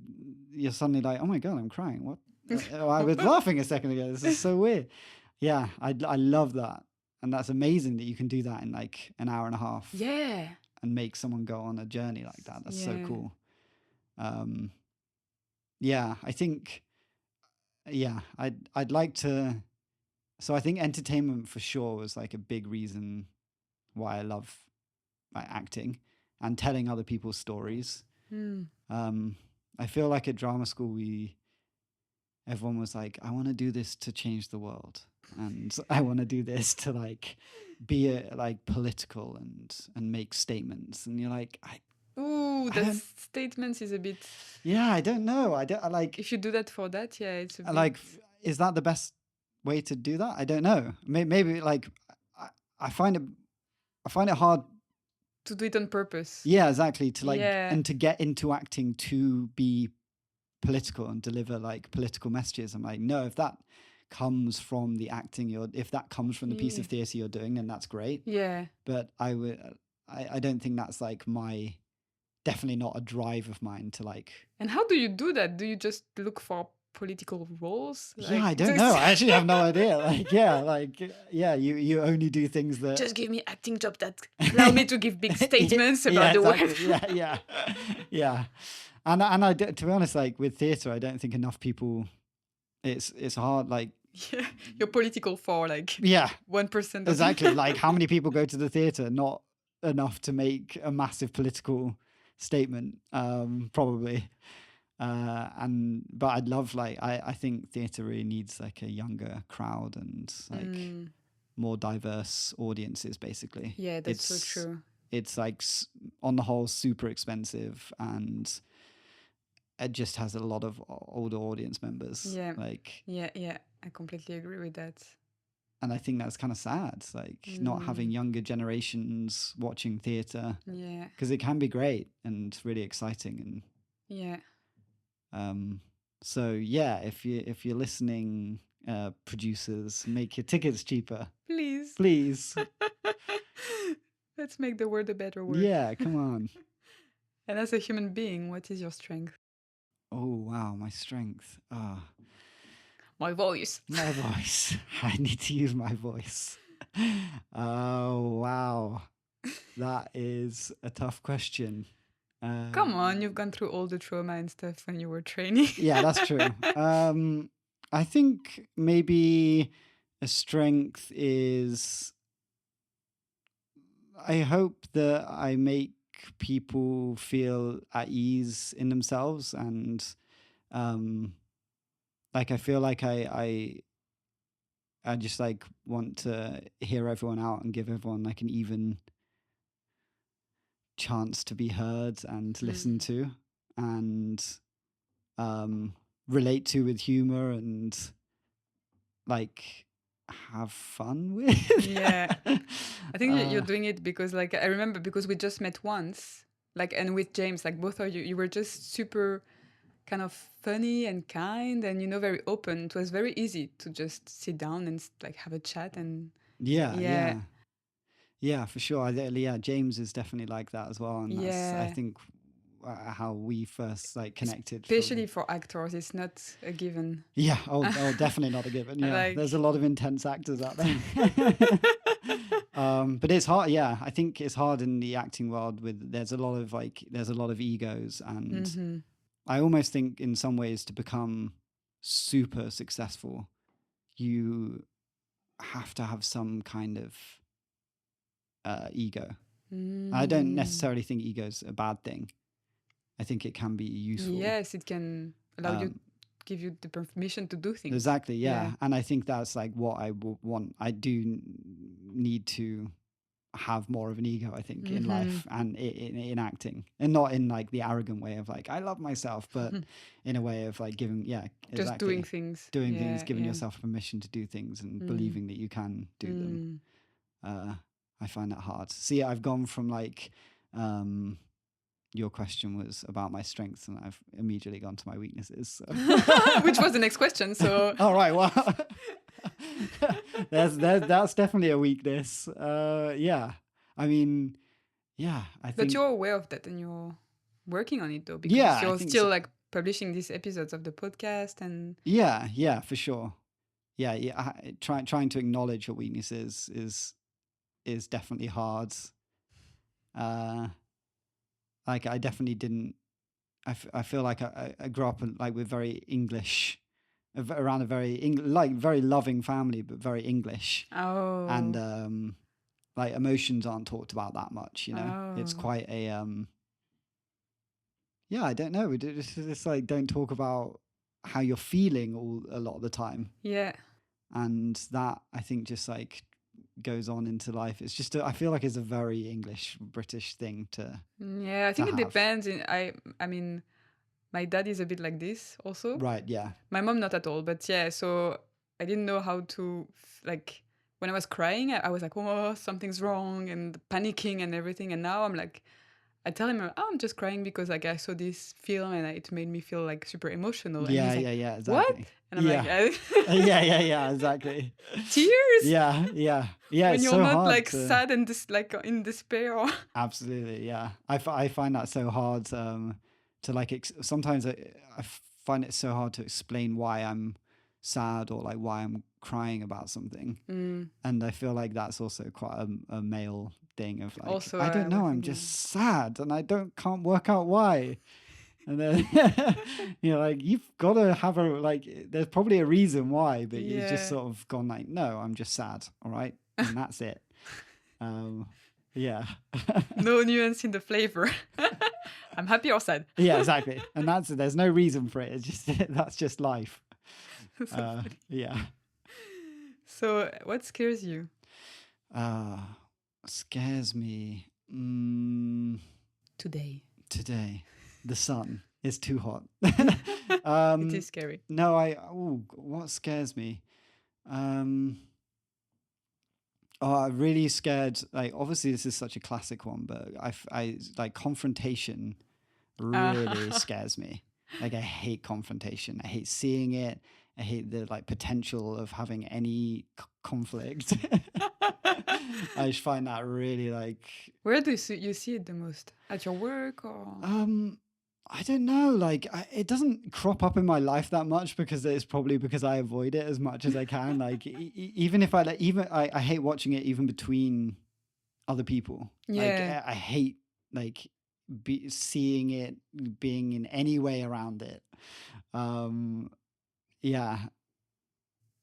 you're suddenly like, oh my God, I'm crying. What? I was laughing a second ago. This is so weird. Yeah, I love that. And that's amazing that you can do that in like an hour and a half Yeah. and make someone go on a journey like that. That's so Yeah. cool. Yeah, I think, yeah, I'd like to, so I think entertainment for sure was like a big reason why I love like acting and telling other people's stories. I feel like at drama school everyone was like, I want to do this to change the world, and I want to do this to like be like political and make statements, and you're like, Ooh, I that don't- statement is a bit. yeah, I don't know. I like, If you do that for that, yeah, it's a bit. like, is that the best way to do that? I don't know. Maybe like I find it hard to do it on purpose. Yeah, exactly. To like, Yeah. and to get into acting to be political and deliver like political messages. I'm like, no, if that comes from the acting if that comes from the piece of Yeah. theatre you're doing, then that's great. Yeah. But I don't think that's like definitely not a drive of mine to like. And how do you do that? Do you just look for political roles? Yeah, I don't know. I actually have no idea. You only do things that Just give me acting job that allow me to give big statements about the world. exactly. Yeah. And to be honest, like with theatre, I don't think enough people. It's hard. Like, Yeah, you're political for like yeah, 1%. exactly. Like, how many people go to the theatre? Not enough to make a massive political statement, probably. But I'd love, like, I think theatre really needs like a younger crowd and like more diverse audiences, basically. Yeah, that's so true. It's like on the whole super expensive, and it just has a lot of older audience members. Yeah. Like, Yeah, I completely agree with that. and I think that's kind of sad, like not having younger generations watching theatre, Yeah. because it can be great and really exciting. Yeah. And so yeah, if you're listening, producers, make your tickets cheaper, Please. please. Let's make the word a better word. Yeah, come on. And as a human being, what is your strength? Oh wow, my strength. My voice. My voice. I need to use my voice. Oh wow, that is a tough question. Come on, you've gone through all the trauma and stuff when you were training. Yeah, that's true. I think maybe a strength is, I hope that I make people feel at ease in themselves, and like I feel like I just like want to hear everyone out and give everyone like an even chance to be heard and listened to, and relate to with humor, and like have fun with. Yeah. I think you're doing it because like I remember because we just met once, like, and with James, like both of you were just super kind of funny and kind and very open. It was very easy to just sit down and like have a chat and yeah, for sure. James is definitely like that as well, and that's I think how we first like connected. Especially for actors, it's not a given. Yeah, oh definitely not a given. Yeah, like, there's a lot of intense actors out there. But it's hard. Yeah, I think it's hard in the acting world. There's a lot of egos, and I almost think in some ways to become super successful, you have to have some kind of ego. I don't necessarily think ego's a bad thing. I think it can be useful. Yes, it can allow you, give you the permission to do things. Exactly, yeah. And I think that's like what I want. I do need to have more of an ego, I think, in life and in acting, and not in like the arrogant way of like I love myself, but in a way of like giving, just doing things, giving yourself permission to do things and believing that you can do them. I find that hard. See, I've gone from like your question was about my strengths, and I've immediately gone to my weaknesses. So. Which was the next question. So. All right. Well, that's definitely a weakness. Yeah. I mean, yeah. I think. But you're aware of that, and you're working on it, though, because you're still like publishing these episodes of the podcast, and. Yeah, for sure. Yeah. Trying to acknowledge your weaknesses is definitely hard. Like I definitely didn't. I feel like I grew up like with very English, around a very very loving family, but very English. Oh. And like emotions aren't talked about that much. It's quite a yeah. I don't know. It's like don't talk about how you're feeling a lot of the time. Yeah. And that I think just like goes on into life. It's just I feel like it's a very English British thing to. Yeah, I think it depends. I mean, my dad is a bit like this also. Right. Yeah. My mom not at all, but yeah. So I didn't know how to like when I was crying. I was like, oh, something's wrong, and panicking and everything. And now I'm like, I tell him, oh, I'm just crying because like I saw this film and it made me feel like super emotional. And yeah, he's like, yeah, exactly. What? And I'm like, yeah, exactly. Tears. Yeah. When you're so not hard like sad and like in despair. Absolutely, yeah. I find that so hard to like. Sometimes I find it so hard to explain why I'm sad or like why I'm crying about something. And I feel like that's also quite a male thing of like, also, I don't know, I'm just sad and I can't work out why. And then like you've got to have there's probably a reason why, but you've just sort of gone like, no, I'm just sad, all right, and that's it. Yeah. No nuance in the flavor. I'm happy or sad. Yeah, exactly. And there's no reason for it. It's just that's just life. Yeah. So what scares you? Scares me. Today. The sun is too hot. It is scary. No, what scares me? Oh, I'm really scared. Like, obviously, this is such a classic one, but I like confrontation really Uh, scares me. Like, I hate confrontation. I hate seeing it. I hate the like potential of having any conflict. I just find that really like, Where do you see it the most? At your work or? um, I don't know. Like, it doesn't crop up in my life that much because it's probably because I avoid it as much as I can. Like, even if I like, even I hate watching it even between other people. Like, Yeah. I hate like seeing it, being in any way around it. Um, yeah,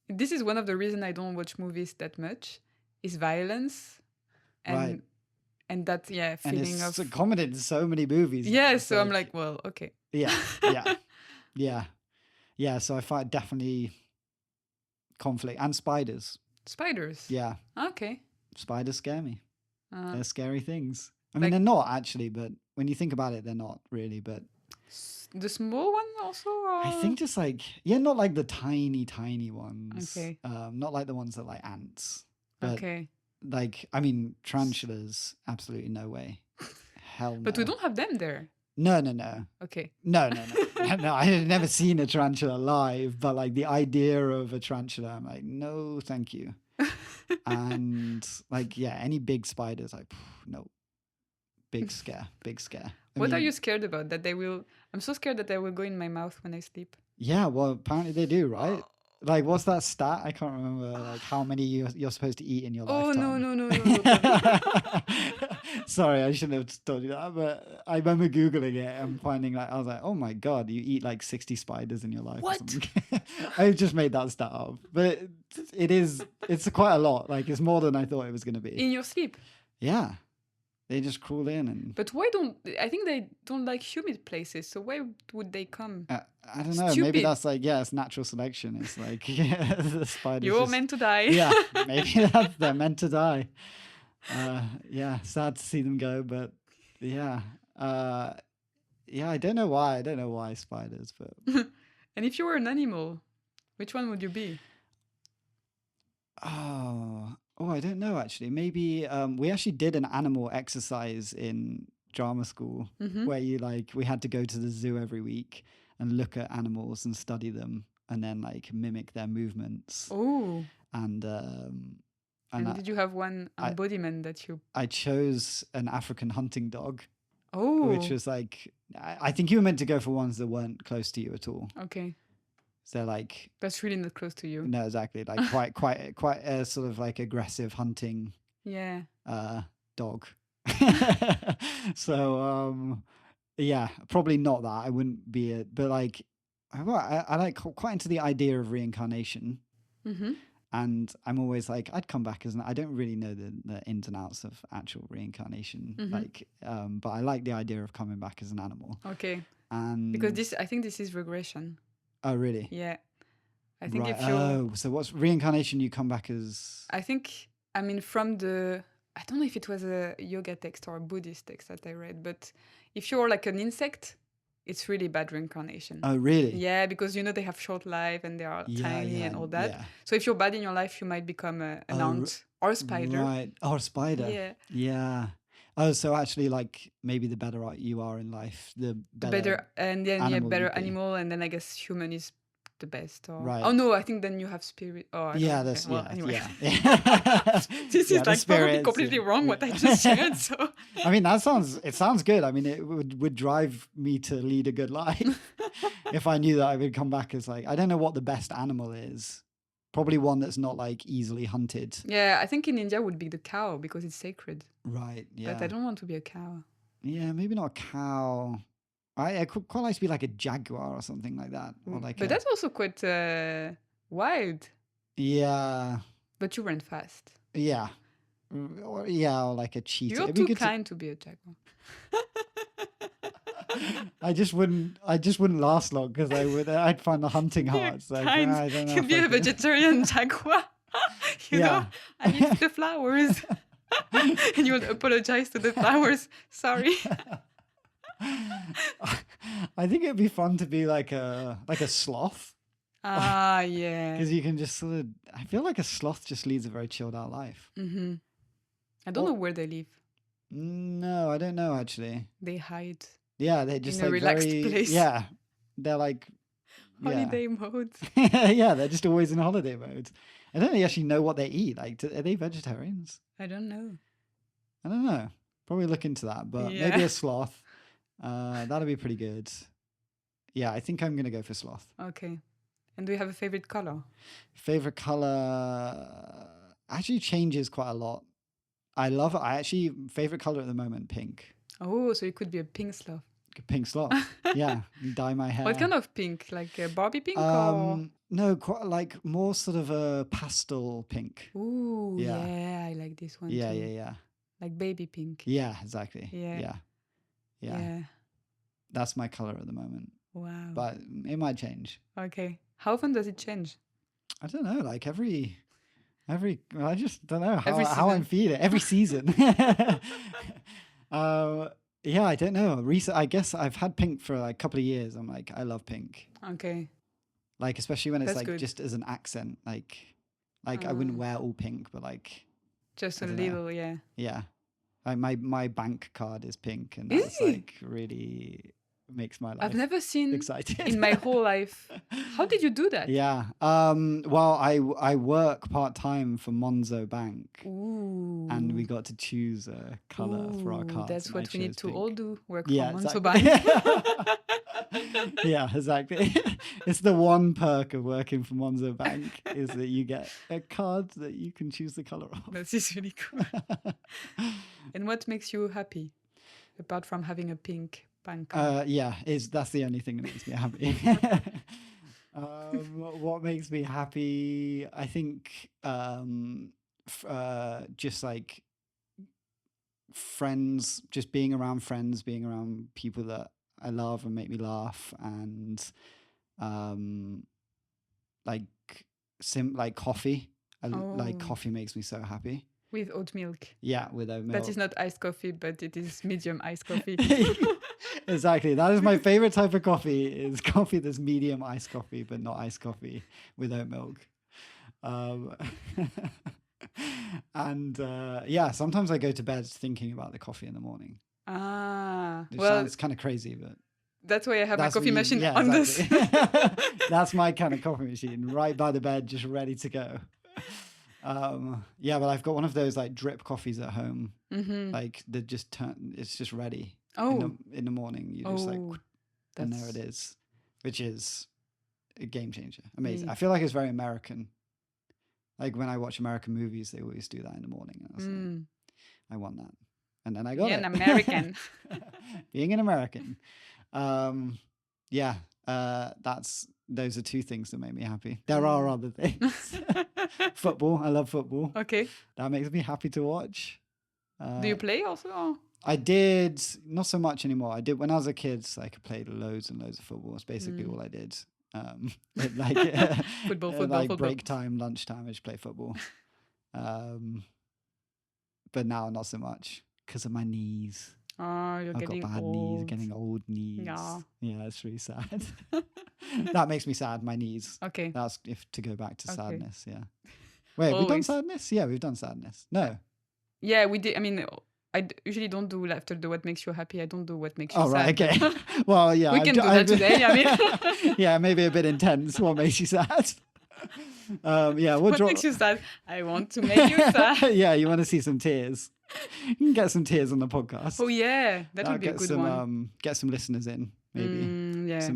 This is one of the reasons I don't watch movies that much, is violence right. and that And feeling it's of commented in so many movies. Now. yeah. It's So I'm like, like, well, okay. yeah, yeah, yeah, yeah. So I find definitely conflict and spiders. Spiders. Yeah, Okay. spiders scare me. Uh, They're scary things. I mean, like they're not actually, but when you think about it, they're not really. But the small one also. I think just like, yeah, not like the tiny, tiny ones. Okay. Not like the ones that like ants. But Okay. like, I mean, tarantulas, absolutely no way. Hell no. But we don't have them there. No, no, no. Okay. No, no, no. No, I had never seen a tarantula live, but like the idea of a tarantula, I'm like, no, thank you. And like, yeah, any big spiders, like, no. Big scare, big scare. What are you scared about? That they will. I'm so scared that they will go in my mouth when I sleep. Yeah, well, apparently they do, right? Like, what's that stat? I can't remember. Like, how many you're supposed to eat in your Oh no lifetime. no no no! no. Sorry, I shouldn't have told you that. But I remember googling it and finding like I was like, oh my god, you eat like 60 spiders in your life. What? Or something. I just made that stat up, but it's quite a lot. Like, it's more than I thought it was going to be. In your sleep. Yeah, they just crawl in and. But why don't I think they don't like humid places? So why would they come? I don't know. Maybe Stupid. that's like, yeah, it's natural selection. It's like, yeah, the spiders. You're just, meant to die. yeah, maybe they're meant to die. Yeah, sad to see them go, but yeah, yeah. I don't know why. I don't know why spiders, but And if you were an animal, which one would you be? oh, I don't know actually. Maybe we actually did an animal exercise in drama school Mm-hmm. where we had to go to the zoo every week and look at animals and study them and then like mimic their movements. Oh. And And did you have one embodiment that you? I chose an African hunting dog, Oh. which was like, I think you were meant to go for ones that weren't close to you at all. Okay. So they're like, That's really not close to you. no, exactly, like quite a sort of like aggressive hunting Yeah. dog. So yeah, probably not that. I wouldn't be it, but like I like quite into the idea of reincarnation. Mm-hmm. And I'm always like, I'd come back as I don't really know the ins and outs of actual reincarnation, Mm-hmm. like, but I like the idea of coming back as an animal. Okay. And Because I think this is regression. oh really? Yeah. I think Right. if you. So what's reincarnation? You come back as I think, I mean, from the. I don't know if it was a yoga text or a Buddhist text that I read, but if you're like an insect, it's really bad reincarnation. oh really? Yeah, because they have short life and they are tiny and all that. Yeah. So if you're bad in your life, you might become an ant or a spider. Right. Oh, a spider. Yeah. Yeah. Oh, so actually, like maybe the better you are in life, the better. And then animal better you'd be. animal, and then I guess human is the best. Or Right. oh no, I think then you have spirit. Oh I Yeah, don't know. that's Okay, well, yeah, anyway. yeah. This Yeah, is the like probably spirits, completely yeah. wrong what I just shared. So I mean, it sounds good. I mean, it would drive me to lead a good life if I knew that I would come back as like, I don't know what the best animal is. Probably one that's not like easily hunted. yeah, I think in India would be the cow because it's sacred. Right. Yeah. But I don't want to be a cow. Yeah, maybe not a cow. I could quite like to be like a jaguar or something like that. Or like But that's also quite wild. yeah. But you ran fast. Yeah. Or like a cheetah. You're It'd be too good to- kind to be a jaguar. I just wouldn't last long because I'd find the hunting You're hard. So kind. I don't know. You'd if be I a could- vegetarian jaguar. you Yeah. know, I eat the flowers. And you would apologize to the flowers. Sorry. I think it'd be fun to be like a sloth. Ah, yeah. Because you can just sort of, I feel like a sloth just leads a very chilled out life. Mm-hmm. I don't Or- know where they live. No, I don't know actually. They hide Yeah, they're just in a like relaxed very, place. yeah, they're like, yeah. Holiday mode. Yeah, they're just always in holiday mode. I don't actually know what they eat. Like, are they vegetarians? I don't know. I don't know. Probably look into that, but Yeah. maybe a sloth. That'll be pretty good. Yeah, I think I'm gonna go for sloth. Okay. And do you have a favorite color? Favorite color actually changes quite a lot. Favorite color at the moment, pink. Oh, so you could be a pink sloth. Pink sloth. Yeah, dye my hair. What kind of pink? Like a Barbie pink or? No, quite like more sort of a pastel pink. Ooh, Yeah. yeah, I like this one Yeah, too. yeah. Like baby pink. Yeah, exactly. Yeah. Yeah. That's my color at the moment. Wow. But it might change. Okay. How often does it change? I don't know, like every I just don't know Every how I'm season. feeling every season. Yeah, I don't know. I guess I've had pink for like a couple of years. I'm like, I love pink. Okay. Like especially when it's That's like good. just as an accent. Like I wouldn't wear all pink, but like Just I a don't know. little, yeah. Yeah. Like my bank card is pink, and Is that's it? like really makes my life I've never seen excited. in my whole life. How did you do that? Yeah. Well, I work part-time for Monzo Bank, Ooh. and we got to choose a color for our Ooh, cards. that's and I what we need chose to pink. all do. Work Yeah, for Monzo exactly. Bank. Yeah, exactly. It's the one perk of working for Monzo Bank is that you get a card that you can choose the color of. That is really cool. And what makes you happy? Apart from having a pink bank card? Yeah, that's the only thing that makes me happy. What makes me happy? I think just like friends, just being around friends, being around people that I love and make me laugh, and like like coffee. Like Oh. coffee makes me so happy. With oat milk. Yeah, with oat milk. That is not iced coffee, but it is medium iced coffee. Exactly. That is my favorite type of coffee, is coffee that's medium iced coffee, but not iced coffee with oat milk. And yeah, sometimes I go to bed thinking about the coffee in the morning. Ah. Which Well, sounds kind of crazy, but that's why I have my that's coffee what machine yeah, on exactly. this. That's my kind of coffee machine, right by the bed, just ready to go. Yeah, but I've got one of those like drip coffees at home. Mm-hmm. Like it's just ready. Oh. In the morning, you just like, Oh. and there it is, which is a game changer. Amazing. Yeah. I feel like it's very American. Like when I watch American movies, they always do that in the morning. And I was like, I want that. And then I got Yeah, it. an American. Being an American. Yeah, those are two things that make me happy. There are other things. Football. I love football. Okay. That makes me happy to watch. Do you play also? Or? I did, not so much anymore. I did when I was a kid. I could play loads and loads of football. It's basically all I did. Like Football, like football. break time, lunchtime, I just play football. But now not so much because of my knees. Oh, you're I've getting got bad old. knees, getting old knees. Yeah. Yeah, it's really sad. That makes me sad. My knees. Okay. That's to go back to Okay. sadness. Yeah. Wait, have we done Always. sadness? Yeah, we've done sadness. No. Yeah, we did. I mean, usually don't do after the what makes you happy. I don't do what makes you Oh, right. sad. Okay. Well, yeah. We can do that today. I mean, yeah, maybe a bit intense. What makes you sad? Yeah. what makes you sad? I want to make you sad. Yeah, you want to see some tears. You can get some tears on the podcast. Oh yeah, that would be a get good some, one. Get some listeners in, maybe. Yeah.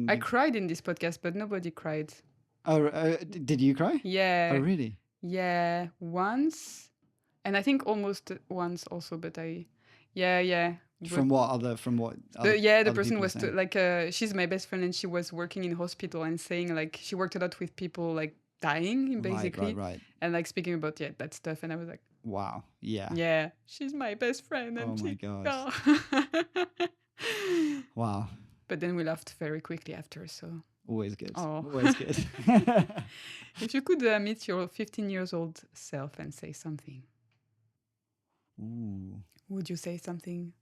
I cried in this podcast, but nobody cried. Oh, did you cry? Yeah. Oh, really? Yeah, once, and I think almost once also. But yeah. From what other? The person people was saying? like, she's my best friend, and she was working in hospital and saying like she worked a lot with people like dying basically, Right. and like speaking about that stuff, and I was like, Wow. Yeah. yeah, she's my best friend. And Oh my gosh. Oh. Wow. But then we laughed very quickly after. So Always good. Oh. Always good. if you could meet your 15 years old self and say something, Ooh. would you say something?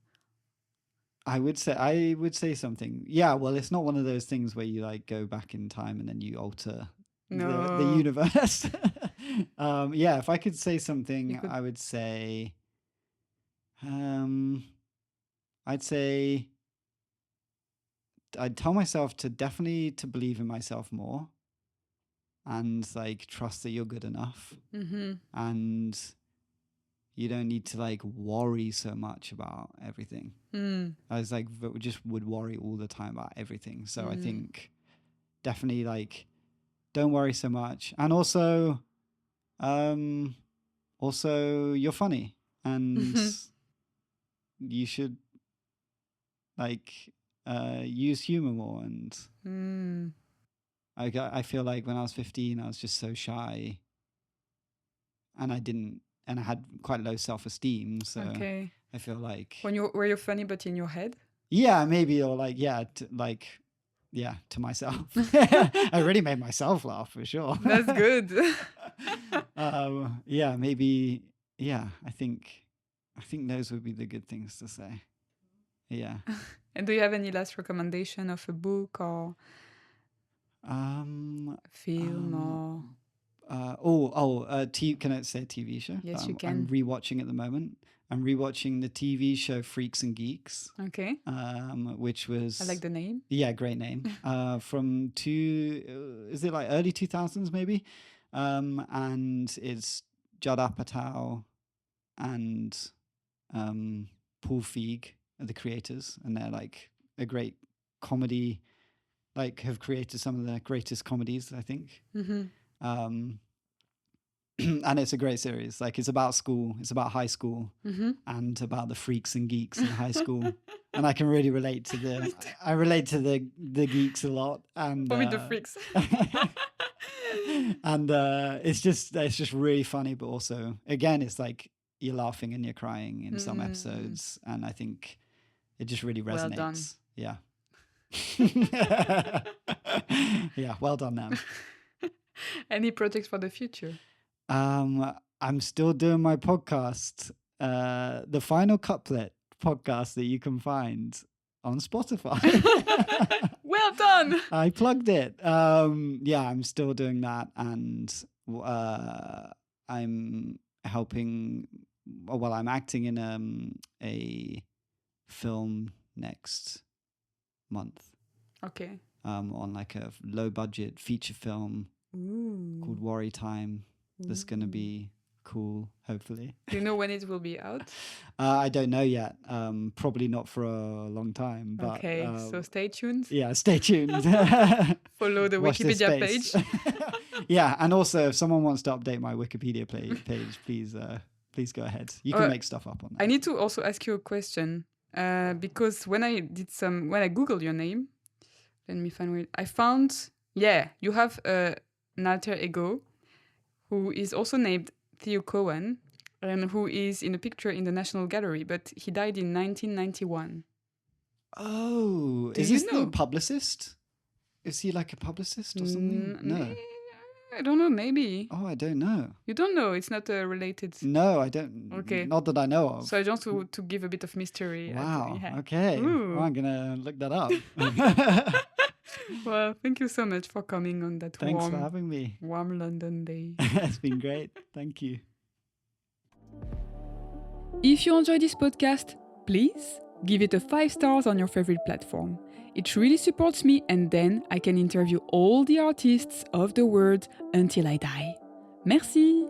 I would say something. Yeah, well, it's not one of those things where you like go back in time and then you alter the No. universe. Yeah, if I could say You something, could. I would say, I'd say I'd tell myself to definitely to believe in myself more and like trust that you're good enough Mm-hmm. and you don't need to like worry so much about everything. I was like just would worry all the time about everything. So I think definitely like don't worry so much. And also you're funny and you should like use humor more. And I feel like when I was 15 I was just so shy and I had quite low self-esteem, so Okay. I feel like Were you funny but in your head? yeah, maybe, or like to myself. I really made myself laugh for sure. That's good. Yeah, maybe. Yeah, I think those would be the good things to say. Yeah. And do you have any last recommendation of a book or a film or? Can I say a TV show? Yes, you I'm can. rewatching at the moment. I'm rewatching the TV show Freaks and Geeks, Okay. which was I like the name. yeah, great name. From is it like early 2000s maybe? And it's Judd Apatow and Paul Feig are the creators, and they're like a great comedy, like have created some of the greatest comedies, I think. And it's a great series. Like it's about school, it's about high school, and about the freaks and geeks in high school. And I can really relate to the geeks a lot. And For me, the freaks. and it's just really funny, but also again, it's like you're laughing and you're crying in some episodes, and I think it just really resonates. Well done. Yeah. Yeah, well done, Nam. Any projects for the future? I'm still doing my podcast, the Final Couplet podcast that you can find on Spotify. Well done. I plugged it. Yeah, I'm still doing that, and I'm helping. Well, I'm acting in a film next month. Okay. On like a low budget feature film called Worry Time. That's going to be cool, hopefully. Do you know when it will be out? I don't know yet. Probably not for a long time. But, okay, so stay tuned. Yeah, stay tuned. Follow the Wikipedia page. Yeah, and also if someone wants to update my Wikipedia page, please go ahead. You can make stuff up on that. I need to also ask you a question because when I Googled your name, let me find where I found. Yeah, you have an alter ego who is also named Theo Cowan, and who is in a picture in the National Gallery, but he died in 1991. Oh, is this the publicist? Is he like a publicist or something? No. I don't know, maybe. Oh, I don't know. You don't know? It's not related? No, I don't. Okay. Not that I know of. So I just want to give a bit of mystery. Wow, okay. Well, I'm going to look that up. Well, thank you so much for coming on that Thanks for having me. Warm London day. It's been great. Thank you. If you enjoy this podcast, please give it a 5 stars on your favorite platform. It really supports me, and then I can interview all the artists of the world until I die. Merci!